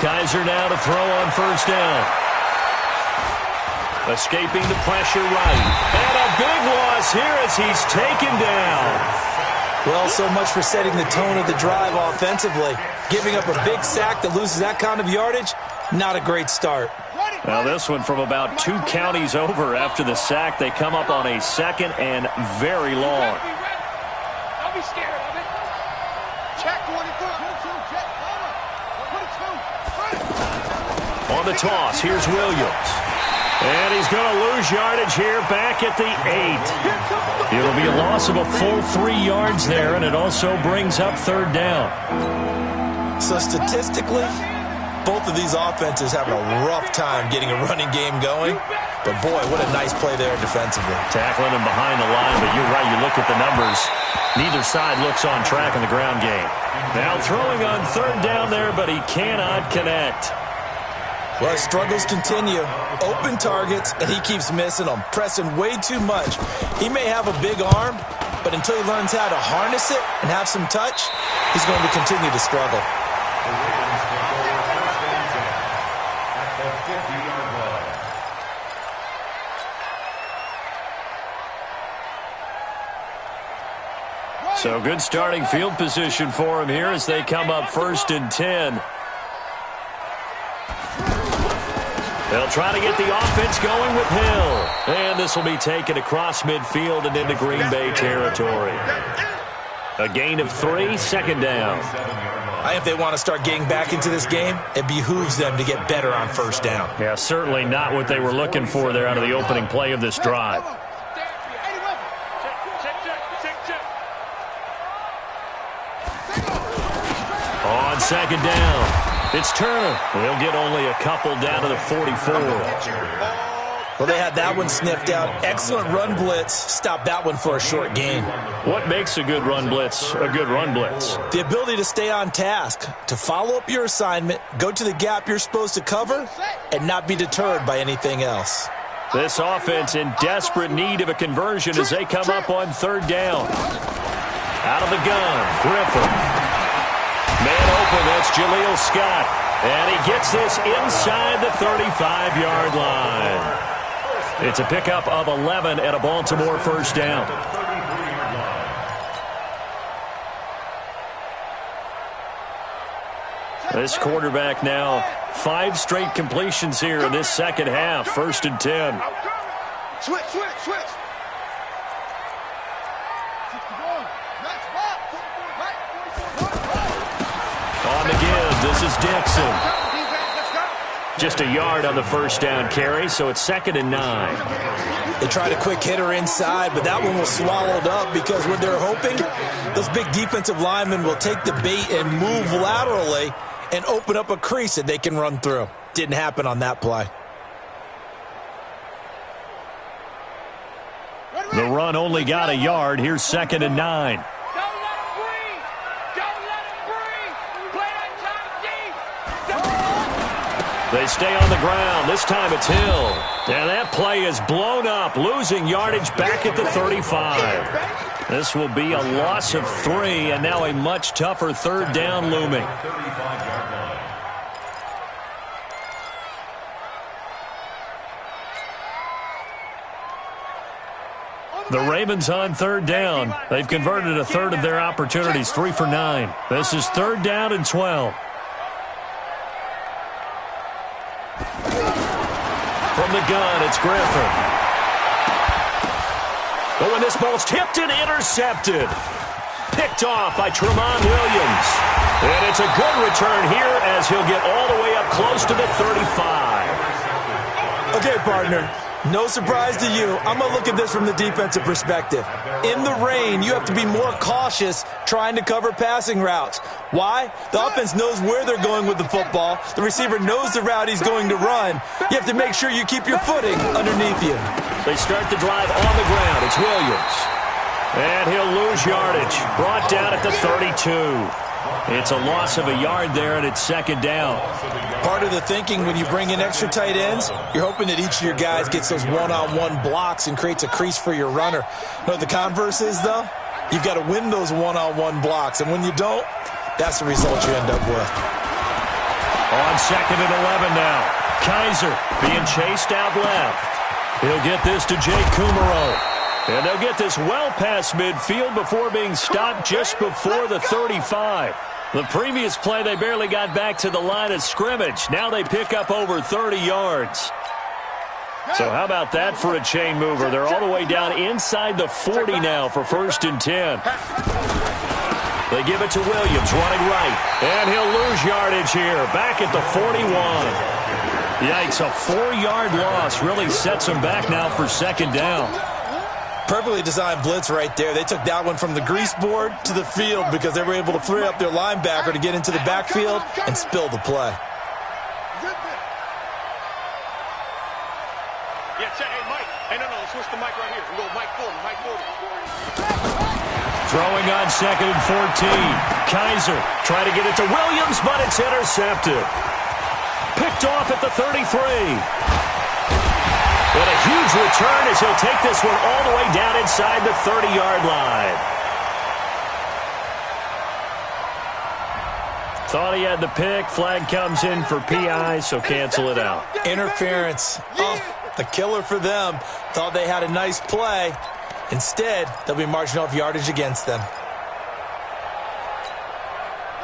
Kaiser now to throw on first down. Escaping the pressure right. And a big loss here as he's taken down. Well, so much for setting the tone of the drive offensively. Giving up a big sack that loses that kind of yardage, not a great start. Now this one from about 2 counties over after the sack. They come up on a second and very long. Don't be scared of it. Check 22. On the toss, here's Williams. And he's going to lose yardage here back at the 8. It'll be a loss of a full 3 yards there, and it also brings up third down. So statistically, both of these offenses having a rough time getting a running game going. But, boy, what a nice play there defensively. Tackling him behind the line, but you're right, you look at the numbers. Neither side looks on track in the ground game. Now throwing on third down there, but he cannot connect. Well, his struggles continue. Open targets, and he keeps missing them, pressing way too much. He may have a big arm, but until he learns how to harness it and have some touch, he's going to continue to struggle. So good starting field position for him here as they come up 1st and 10. They'll try to get the offense going with Hill. And this will be taken across midfield and into Green Bay territory. A gain of 3, second down. I think if they want to start getting back into this game, it behooves them to get better on first down. Yeah, certainly not what they were looking for there out of the opening play of this drive. On second down. It's Turner. He'll get only a couple down to the 44. Well, they had that one sniffed out. Excellent run blitz. Stopped that one for a short gain. What makes a good run blitz a good run blitz? The ability to stay on task, to follow up your assignment, go to the gap you're supposed to cover, and not be deterred by anything else. This offense in desperate need of a conversion as they come up on third down. Out of the gun, Griffin. Man open, that's Jaleel Scott. And he gets this inside the 35-yard line. It's a pickup of 11 and a Baltimore first down. This quarterback now 5 straight completions here in this second half. 1st and 10. Switch. On the give, this is Dixon. Just a yard on the first down carry, so it's 2nd and 9. They tried a quick hitter inside, but that one was swallowed up because what they're hoping, those big defensive linemen will take the bait and move laterally and open up a crease that they can run through. Didn't happen on that play. The run only got a yard. Here's 2nd and 9. They stay on the ground. This time it's Hill. And that play is blown up, losing yardage back at the 35. This will be a loss of 3, and now a much tougher third down looming. The Ravens on third down. They've converted a third of their opportunities, 3 for 9. This is third down and 12. From the gun, it's Griffin. But when this ball's tipped and intercepted. Picked off by Tremont Williams. And it's a good return here as he'll get all the way up close to the 35. Okay, partner. No surprise to you. I'm going to look at this from the defensive perspective. In the rain, you have to be more cautious trying to cover passing routes. Why? The offense knows where they're going with the football. The receiver knows the route he's going to run. You have to make sure you keep your footing underneath you. They start the drive on the ground. It's Williams. And he'll lose yardage. Brought down at the 32. It's a loss of a yard there, and it's second down. Part of the thinking when you bring in extra tight ends, you're hoping that each of your guys gets those one-on-one blocks and creates a crease for your runner. You know what the converse is, though? You've got to win those one-on-one blocks, and when you don't, that's the result you end up with. On second and 11 now. Kaiser being chased out left. He'll get this to Jake Kumaro. And they'll get this well past midfield before being stopped just before the 35. The previous play, they barely got back to the line of scrimmage. Now they pick up over 30 yards. So how about that for a chain mover? They're all the way down inside the 40 now for first and 10. They give it to Williams, running right. And he'll lose yardage here, back at the 41. Yikes, a 4-yard loss really sets him back now for second down. Perfectly designed blitz right there. They took that one from the grease board to the field because they were able to free up their linebacker to get into the backfield and spill the play. Yeah, check. Hey, Mike. Hey, no, switch the mic right here. We go Mike Ford. Throwing on second and 14. Kaiser trying to get it to Williams, but it's intercepted. Picked off at the 33. But a huge return as he'll take this one all the way down inside the 30-yard line. Thought he had the pick. Flag comes in for PI, so cancel it out. Interference. Oh, a killer for them. Thought they had a nice play. Instead, they'll be marching off yardage against them.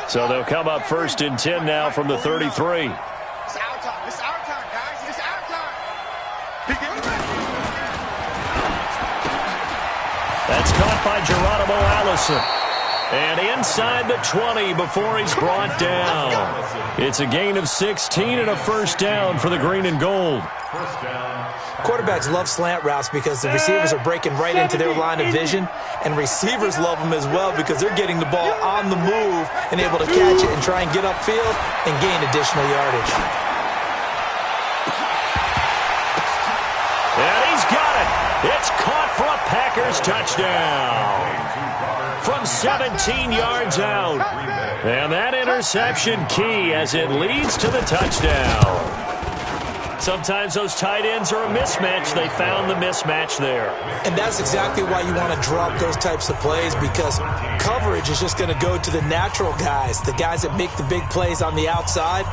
So they'll come up first and 10 now from the 33. It's our time. It's our time, guys. It's our time. That's caught by Geronimo Allison. And inside the 20 before he's brought down. It's a gain of 16 and a first down for the green and gold. Quarterbacks love slant routes because the receivers are breaking right into their line of vision, and receivers love them as well because they're getting the ball on the move and able to catch it and try and get upfield and gain additional yardage. And he's got it. It's caught for a Packers touchdown. From 17 yards out. And that interception key as it leads to the touchdown. Sometimes those tight ends are a mismatch. They found the mismatch there. And that's exactly why you want to drop those types of plays, because coverage is just going to go to the natural guys, the guys that make the big plays on the outside.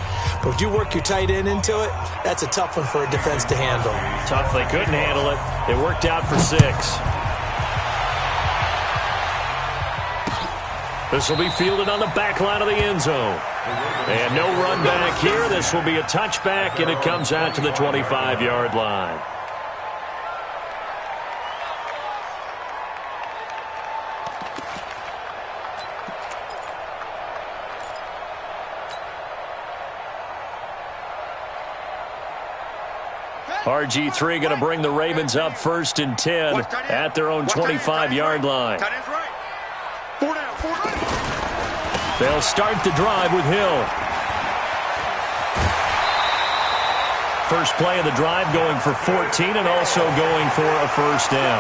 But if you work your tight end into it, that's a tough one for a defense to handle. Tough. They couldn't handle it. It worked out for 6. This will be fielded on the back line of the end zone. And no run back here. This will be a touchback, and it comes out to the 25-yard line. RG3 going to bring the Ravens up first and 10 at their own 25-yard line. They'll start the drive with Hill. first play of the drive, going for 14 and also going for a first down.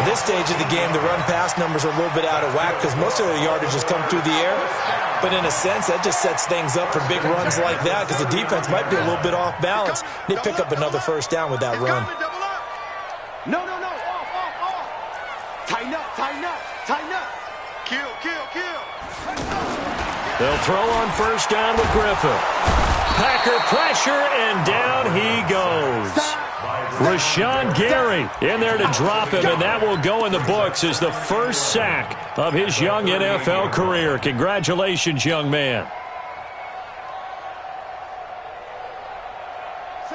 At this stage of the game, the run-pass numbers are a little bit out of whack because most of the yardage has come through the air. But in a sense, that just sets things up for big runs like that because the defense might be a little bit off balance. They pick up another first down with that run. No. Off. Tighten up. Kill. They'll throw on first down with Griffin. Packer pressure, and down he goes. Rashawn Gary in there to drop him, and that will go in the books as the first sack of his young NFL career. Congratulations, young man.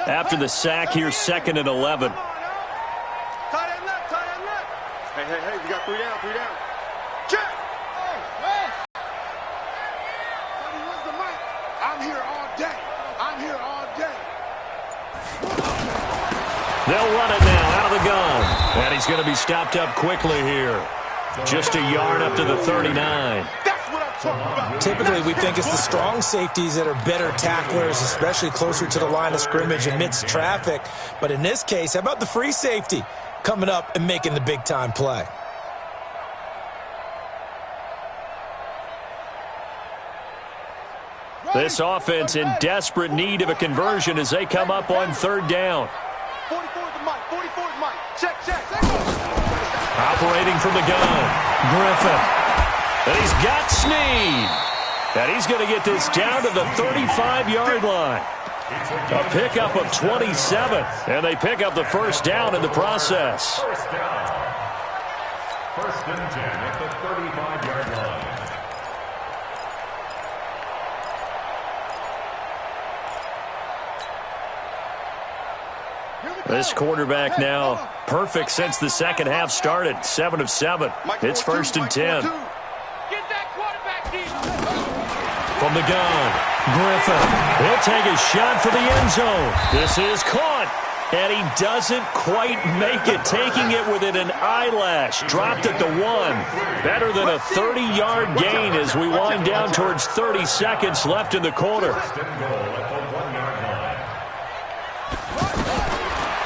After the sack, here's 2nd and 11. Tight end left. Hey, we got 3 down. Check. Where's the mic? I'm here all day. They'll run it now out of the gun. And he's going to be stopped up quickly here. Just a yard up to the 39. That's what I'm talking about. Typically, we think it's the strong safeties that are better tacklers, especially closer to the line of scrimmage amidst traffic. But in this case, how about the free safety coming up and making the big-time play? This offense in desperate need of a conversion as they come up on 3rd down. 44 is the mic. Check. Operating from the gun, Griffin. And he's got Snead. And he's going to get this down to the 35-yard line. A pickup of 27. And they pick up the first down in the process. First down. 1st and 10 at the 35-yard line. This quarterback now perfect since the second half started. 7 of 7. It's 1st and 10. Get that quarterback deep. From the gun, Griffin. He'll take a shot for the end zone. This is caught. And he doesn't quite make it, taking it within an eyelash. Dropped at the 1. Better than a 30-yard gain as we wind down towards 30 seconds left in the quarter.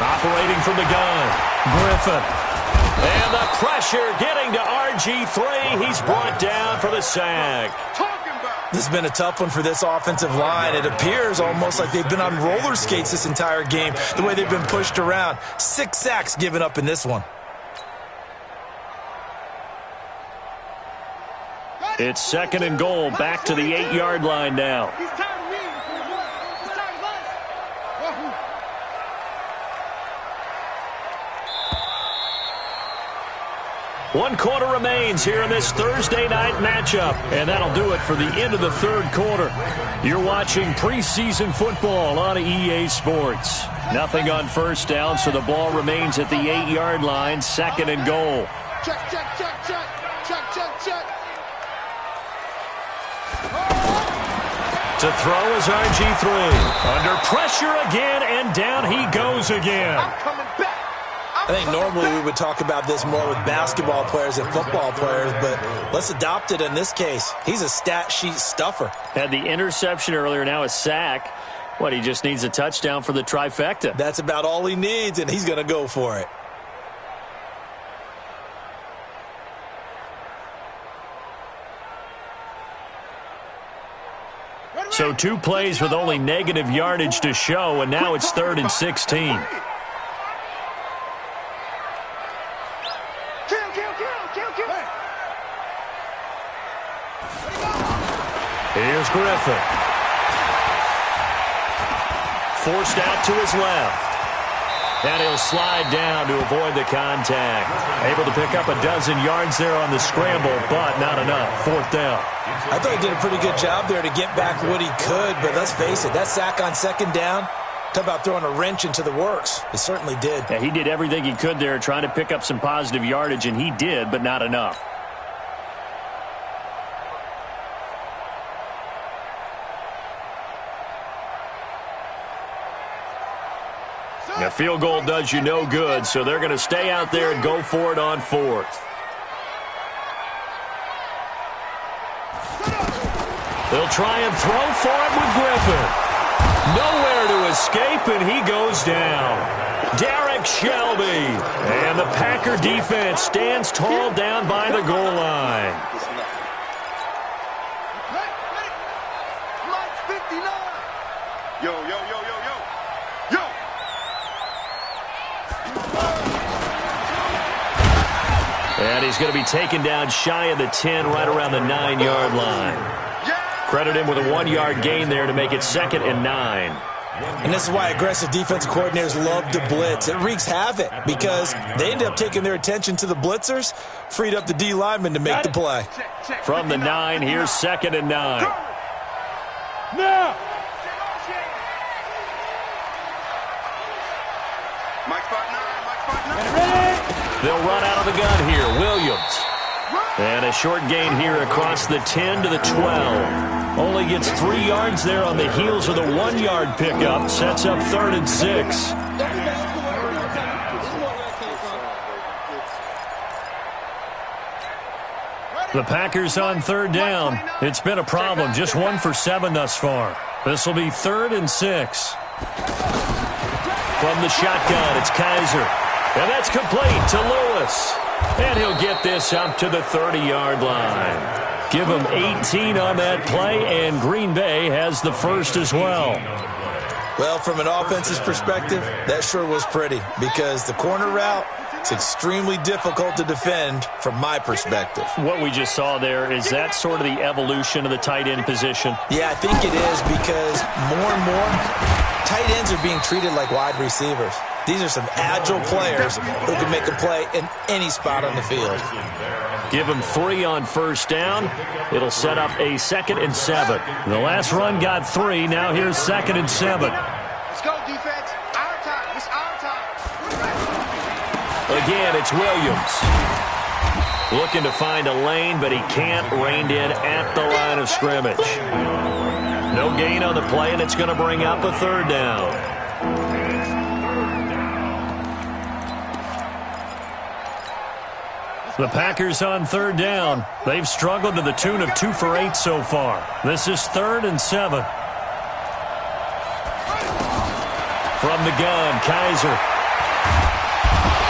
Operating from the gun, Griffin. And the pressure getting to RG3. He's brought down for the sack. This has been a tough one for this offensive line. It appears almost like they've been on roller skates this entire game, the way they've been pushed around. 6 sacks given up in this one. It's 2nd and goal, back to the 8-yard line now. One quarter remains here in this Thursday night matchup, and that'll do it for the end of the 3rd quarter. You're watching preseason football on EA Sports. Nothing on first down, so the ball remains at the 8-yard line, 2nd and goal. Check. To throw is RG3. Under pressure again, and down he goes again. I'm coming back. I think normally we would talk about this more with basketball players than football players, but let's adopt it in this case. He's a stat sheet stuffer. Had the interception earlier, now a sack. What, he just needs a touchdown for the trifecta. That's about all he needs, and he's going to go for it. So 2 plays with only negative yardage to show, and now it's 3rd and 16. Here's Griffin. Forced out to his left. And he'll slide down to avoid the contact. Able to pick up a dozen yards there on the scramble, but not enough. 4th down. I thought he did a pretty good job there to get back what he could, but let's face it, that sack on 2nd down, talk about throwing a wrench into the works. It certainly did. Yeah, he did everything he could there trying to pick up some positive yardage, and he did, but not enough. A field goal does you no good, so they're going to stay out there and go for it on 4th. They'll try and throw for it with Griffin. Nowhere to escape, and he goes down. Derek Shelby. And the Packer defense stands tall down by the goal line. Yo, yo, yo, yo, yo. Yo! And he's going to be taken down shy of the 10, right around the 9-yard line. Credit him with a 1-yard gain there to make it 2nd and 9. And this is why aggressive defensive coordinators love to blitz. It wreaks havoc because they end up taking their attention to the blitzers, freed up the D lineman to make the play. From the 9, here's 2nd and 9. Now! Mike spot 9, Mike spot 9. They'll run out of the gun here. Williams. And a short gain here across the 10 to the 12. Only gets 3 yards there on the heels of the 1-yard pickup. Sets up 3rd and 6. The Packers on 3rd down. It's been a problem. Just 1 for 7 thus far. This will be 3rd and 6. From the shotgun, it's Kaiser. And that's complete to Lewis. And he'll get this up to the 30-yard line. Give him 18 on that play, and Green Bay has the first as well. Well, from an offense's perspective, that sure was pretty because the corner route is extremely difficult to defend from my perspective. What we just saw there, is that sort of the evolution of the tight end position? Yeah, I think it is because more and more tight ends are being treated like wide receivers. These are some agile players who can make a play in any spot on the field. Give him 3 on 1st down. It'll set up a 2nd and 7. The last run got 3. Now here's 2nd and 7. Let's go, defense. Our time. It's our time. Again, it's Williams. Looking to find a lane, but he can't. Reined in at the line of scrimmage. No gain on the play, and it's going to bring up a 3rd down. The Packers on 3rd down. They've struggled to the tune of 2 for 8 so far. This is 3rd and 7. From the gun, Kaiser.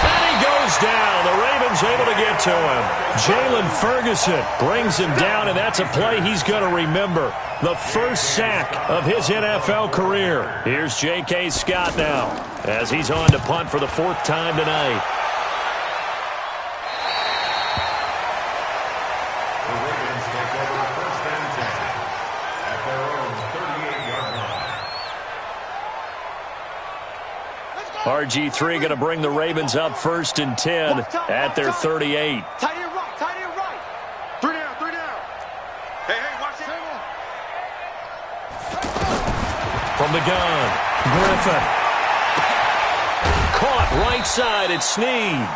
And he goes down. The Ravens able to get to him. Jalen Ferguson brings him down, and that's a play he's going to remember. The first sack of his NFL career. Here's J.K. Scott now as he's on to punt for the 4th time tonight. RG3 going to bring the Ravens up 1st and 10 at their 38. Tight end right, tight end right. 3 down, 3 down. Hey, watch it. From the gun, Griffin. Caught right side at Snead.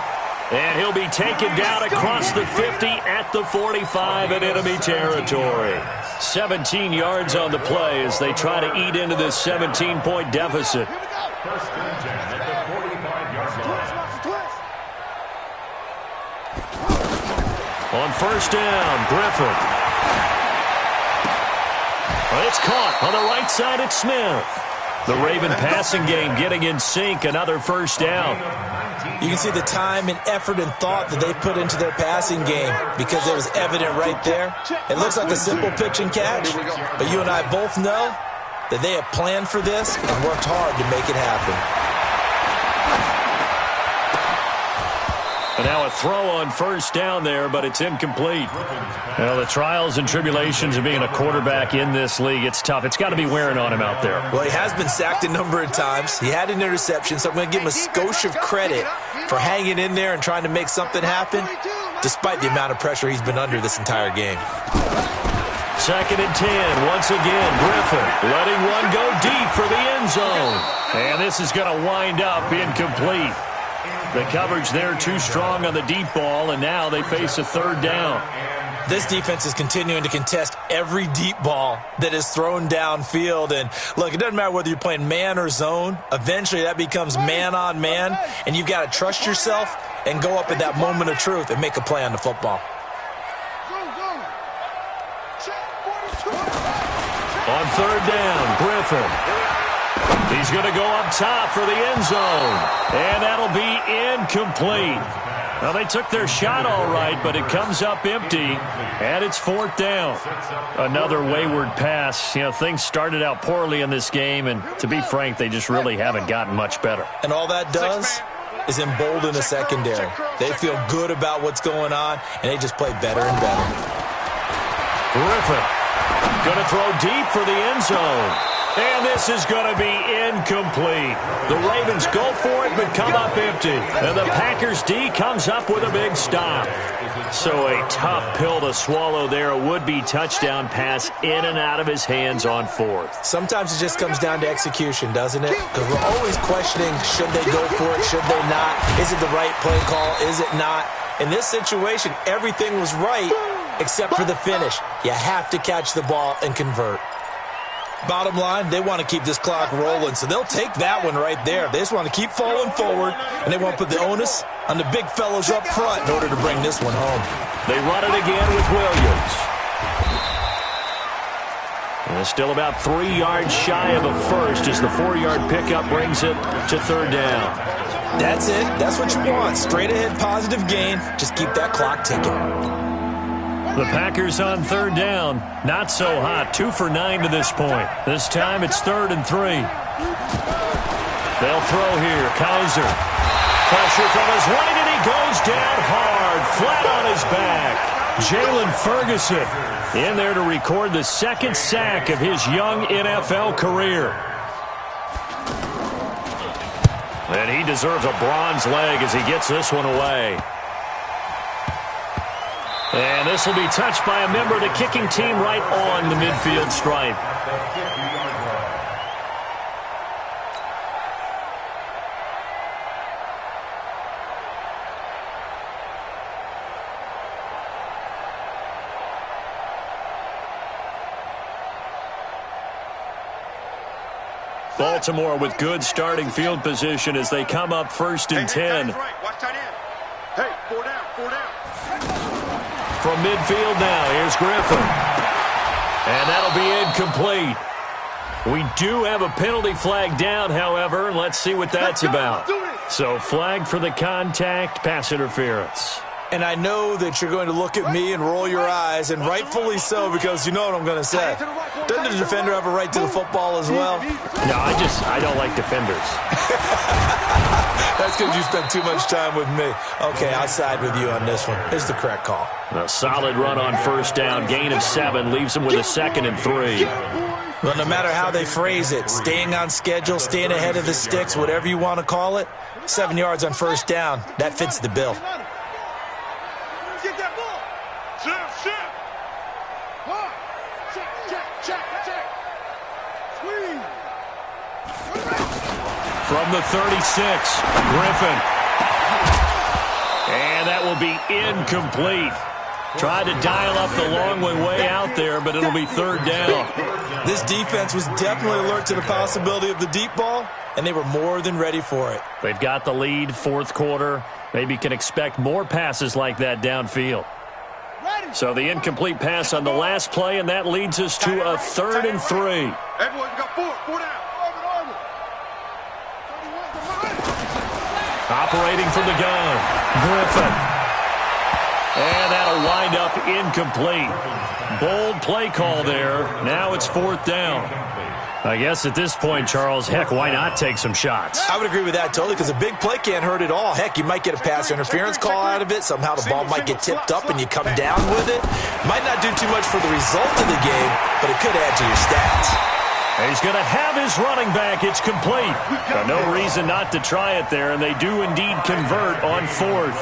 And he'll be taken down across the 50 at the 45 in enemy territory. 17 yards on the play as they try to eat into this 17-point deficit. 1st and 10 at the 45-yard line. On 1st down, Griffin. It's caught on the right side at Smith. The Raven passing game getting in sync, another 1st down. You can see the time and effort and thought that they put into their passing game because it was evident right there. It looks like a simple pitch and catch, but you and I both know that they have planned for this and worked hard to make it happen. And now a throw on 1st down there, but it's incomplete. Well, the trials and tribulations of being a quarterback in this league, it's tough. It's got to be wearing on him out there. Well, he has been sacked a number of times. He had an interception, so I'm going to give him a skosh of credit for hanging in there and trying to make something happen, despite the amount of pressure he's been under this entire game. 2nd and 10. Once again, Griffin letting one go deep for the end zone. And this is going to wind up incomplete. The coverage there too strong on the deep ball, and now they face a 3rd down. This defense is continuing to contest every deep ball that is thrown downfield. And look, it doesn't matter whether you're playing man or zone. Eventually that becomes man on man, and you've got to trust yourself and go up at that moment of truth and make a play on the football. On 3rd down, Griffin. He's going to go up top for the end zone. And that'll be incomplete. Well, they took their shot all right, but it comes up empty, and it's 4th down. Another wayward pass. You know, things started out poorly in this game, and to be frank, they just really haven't gotten much better. And all that does is embolden the secondary. They feel good about what's going on, and they just play better and better. Griffin going to throw deep for the end zone. And this is going to be incomplete. The Ravens go for it, but come up empty. And the Packers D comes up with a big stop. So a tough pill to swallow there. A would-be touchdown pass in and out of his hands on 4th. Sometimes it just comes down to execution, doesn't it? Because we're always questioning, should they go for it, should they not? Is it the right play call, is it not? In this situation, everything was right except for the finish. You have to catch the ball and convert. Bottom line, they want to keep this clock rolling, so they'll take that one right there. They just want to keep falling forward, and they want to put the onus on the big fellows up front in order to bring this one home. They run it again with Williams. And it's still about 3 yards shy of a first as the 4-yard pickup brings it to 3rd down. That's it. That's what you want. Straight ahead positive gain. Just keep that clock ticking. The Packers on 3rd down. Not so hot. 2 for 9 to this point. This time it's 3rd and 3. They'll throw here. Kaiser. Pressure from his right, and he goes down hard. Flat on his back. Jalen Ferguson in there to record the 2nd sack of his young NFL career. And he deserves a bronze leg as he gets this one away. And this will be touched by a member of the kicking team right on the midfield stripe. Baltimore with good starting field position as they come up 1st and 10. Hey, 4 down, 4 down. From midfield now, here's Griffin. And that'll be incomplete. We do have a penalty flag down, however, and let's see what that's about. So flag for the contact, pass interference. And I know that you're going to look at me and roll your eyes, and rightfully so, because you know what I'm going to say. Doesn't the defender have a right to the football as well? No, I don't like defenders. That's because you spent too much time with me. Okay, I'll side with you on this one. Here's the correct call. A solid run on 1st down. Gain of 7 leaves him with a 2nd and 3. Well, no matter how they phrase it, staying on schedule, staying ahead of the sticks, whatever you want to call it, 7 yards on 1st down, that fits the bill. From the 36, Griffin. And that will be incomplete. Tried to dial up the long way out there, but it'll be 3rd down. This defense was definitely alert to the possibility of the deep ball, and they were more than ready for it. They've got the lead, 4th quarter. Maybe can expect more passes like that downfield. So the incomplete pass on the last play, and that leads us to a 3rd and 3. Everyone, you got 4 down. Operating from the gun, Griffin. And that'll wind up incomplete. Bold play call there. Now it's 4th down. I guess at this point, Charles, heck, why not take some shots? I would agree with that totally, because a big play can't hurt at all. Heck, you might get a pass interference call out of it. Somehow the ball might get tipped up and you come down with it. Might not do too much for the result of the game, but it could add to your stats. He's going to have his running back. It's complete. No reason not to try it there, and they do indeed convert on 4th.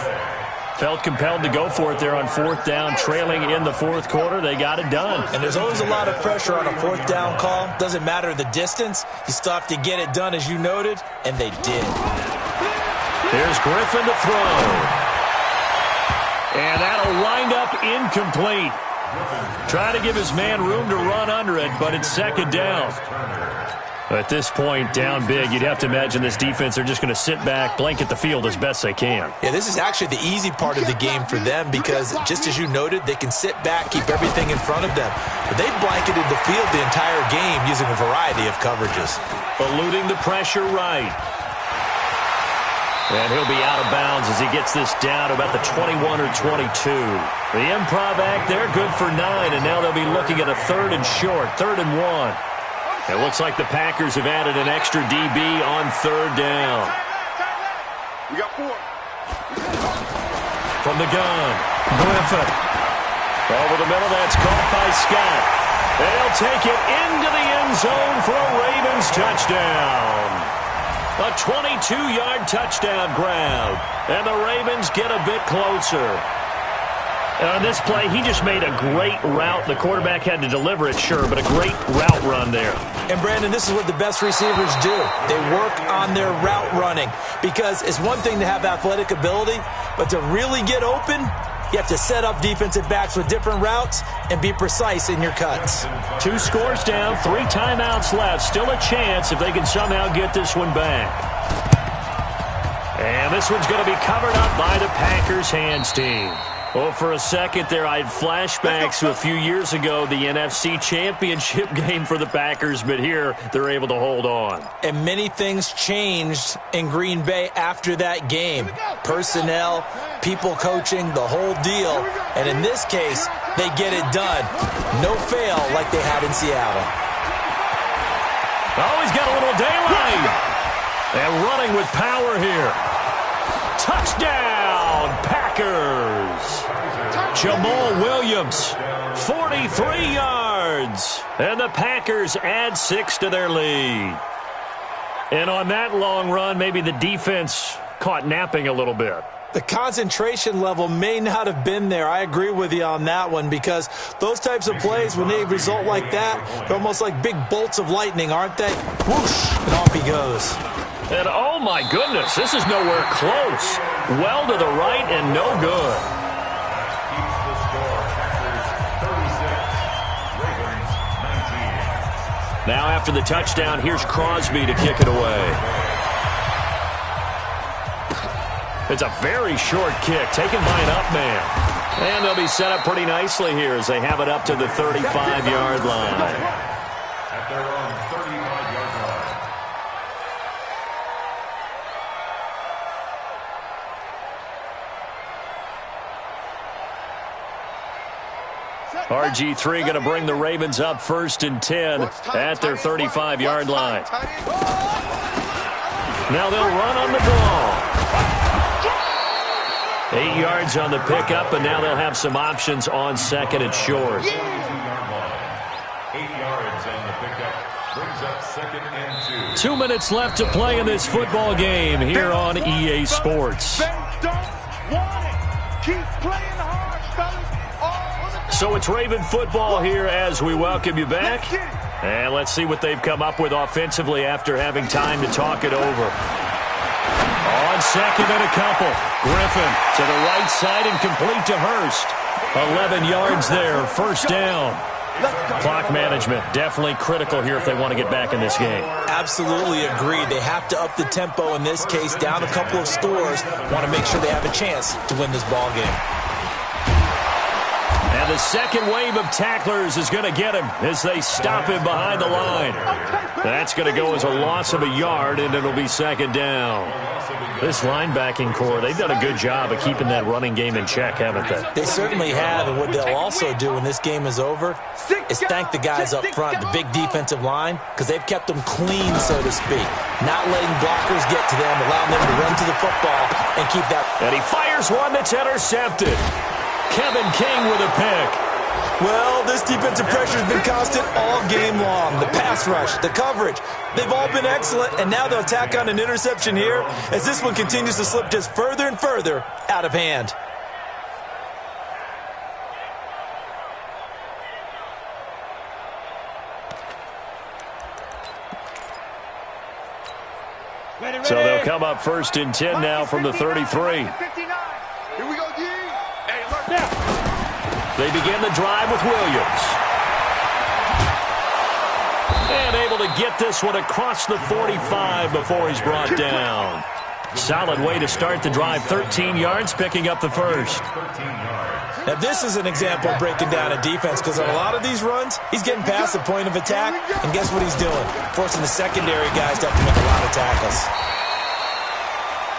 Felt compelled to go for it there on 4th down, trailing in the 4th quarter. They got it done. And there's always a lot of pressure on a 4th down call. Doesn't matter the distance. You still have to get it done, as you noted, and they did. Here's Griffin to throw. And that'll wind up incomplete. Try to give his man room to run under it, but it's 2nd down. At this point, down big, you'd have to imagine this defense, they're just going to sit back, blanket the field as best they can. Yeah, this is actually the easy part of the game for them because, just as you noted, they can sit back, keep everything in front of them. But they've blanketed the field the entire game using a variety of coverages. Eluding the pressure right. And he'll be out of bounds as he gets this down to about the 21 or 22. The improv act, they're good for 9, and now they'll be looking at a 3rd and short, 3rd and 1. It looks like the Packers have added an extra DB on 3rd down. We got 4. From the gun, Griffin. Over the middle, that's caught by Scott. They'll take it into the end zone for a Ravens touchdown. A 22-yard touchdown grab. And the Ravens get a bit closer. On this play, he just made a great route. The quarterback had to deliver it, sure, but a great route run there. And, Brandon, this is what the best receivers do. They work on their route running because it's one thing to have athletic ability, but to really get open, you have to set up defensive backs with different routes and be precise in your cuts. 2 scores down, 3 timeouts left. Still a chance if they can somehow get this one back. And this one's going to be covered up by the Packers hands team. Well, for a second there, I had flashbacks to a few years ago, the NFC Championship game for the Packers, but here they're able to hold on. And many things changed in Green Bay after that game. Personnel, people coaching, the whole deal. And in this case, they get it done. No fail like they had in Seattle. Oh, he's got a little daylight. And running with power here. Touchdown, Packers. Jamal Williams, 43 yards. And the Packers add 6 to their lead. And on that long run, maybe the defense caught napping a little bit. The concentration level may not have been there. I agree with you on that one because those types of plays, when they result like that, they're almost like big bolts of lightning, aren't they? Whoosh, and off he goes. And oh my goodness, this is nowhere close. Well to the right and no good. Keeps the score. Packers 36, Ravens 19. Now after the touchdown, here's Crosby to kick it away. It's a very short kick taken by an up man. And they'll be set up pretty nicely here as they have it up to the 35-yard line. At their own 35-yard line. RG3 going to bring the Ravens up 1st and 10 at their 35-yard line. Now they'll run on the draw. 8 yards on the pickup, and now they'll have some options on 2nd and short. 8 yards on the pickup. Brings up 2nd and 2. 2 minutes left to play in this football game here on EA Sports. They don't want it. Keep playing hard, fellas. So it's Raven football here as we welcome you back. And let's see what they've come up with offensively after having time to talk it over. On 2nd and a couple. Griffin to the right side and complete to Hurst. 11 yards there, 1st down. Clock management definitely critical here if they want to get back in this game. Absolutely agree. They have to up the tempo in this case, down a couple of scores. Want to make sure they have a chance to win this ball game. And the second wave of tacklers is going to get him as they stop him behind the line. That's going to go as a loss of a yard, and it'll be 2nd down. This linebacking core, they've done a good job of keeping that running game in check, haven't they? They certainly have, and what they'll also do when this game is over is thank the guys up front, the big defensive line, because they've kept them clean, so to speak. Not letting blockers get to them, allowing them to run to the football and keep that. And he fires one that's intercepted. Kevin King with a pick. Well, this defensive pressure has been constant all game long. The pass rush, the coverage, they've all been excellent, and now they'll tack on an interception here as this one continues to slip just further and further out of hand. So they'll come up 1st and 10 now from the 33. Here we go, D. Hey, alert now. They begin the drive with Williams. And able to get this one across the 45 before he's brought down. Solid way to start the drive. 13 yards, picking up the first. Now, this is an example of breaking down a defense, because on a lot of these runs, he's getting past the point of attack, and guess what he's doing? Forcing the secondary guys to have to make a lot of tackles.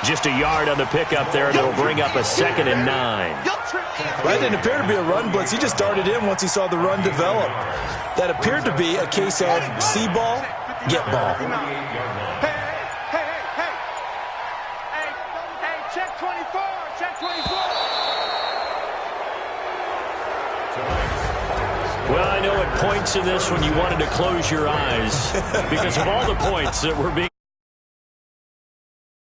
Just a yard on the pickup there, and it'll bring up a 2nd and 9. Right, didn't appear to be a run blitz. He just darted in once he saw the run develop. That appeared to be a case of see ball, get ball. Hey, check 24, check 24. Well, I know at points in this when you wanted to close your eyes because of all the points that were being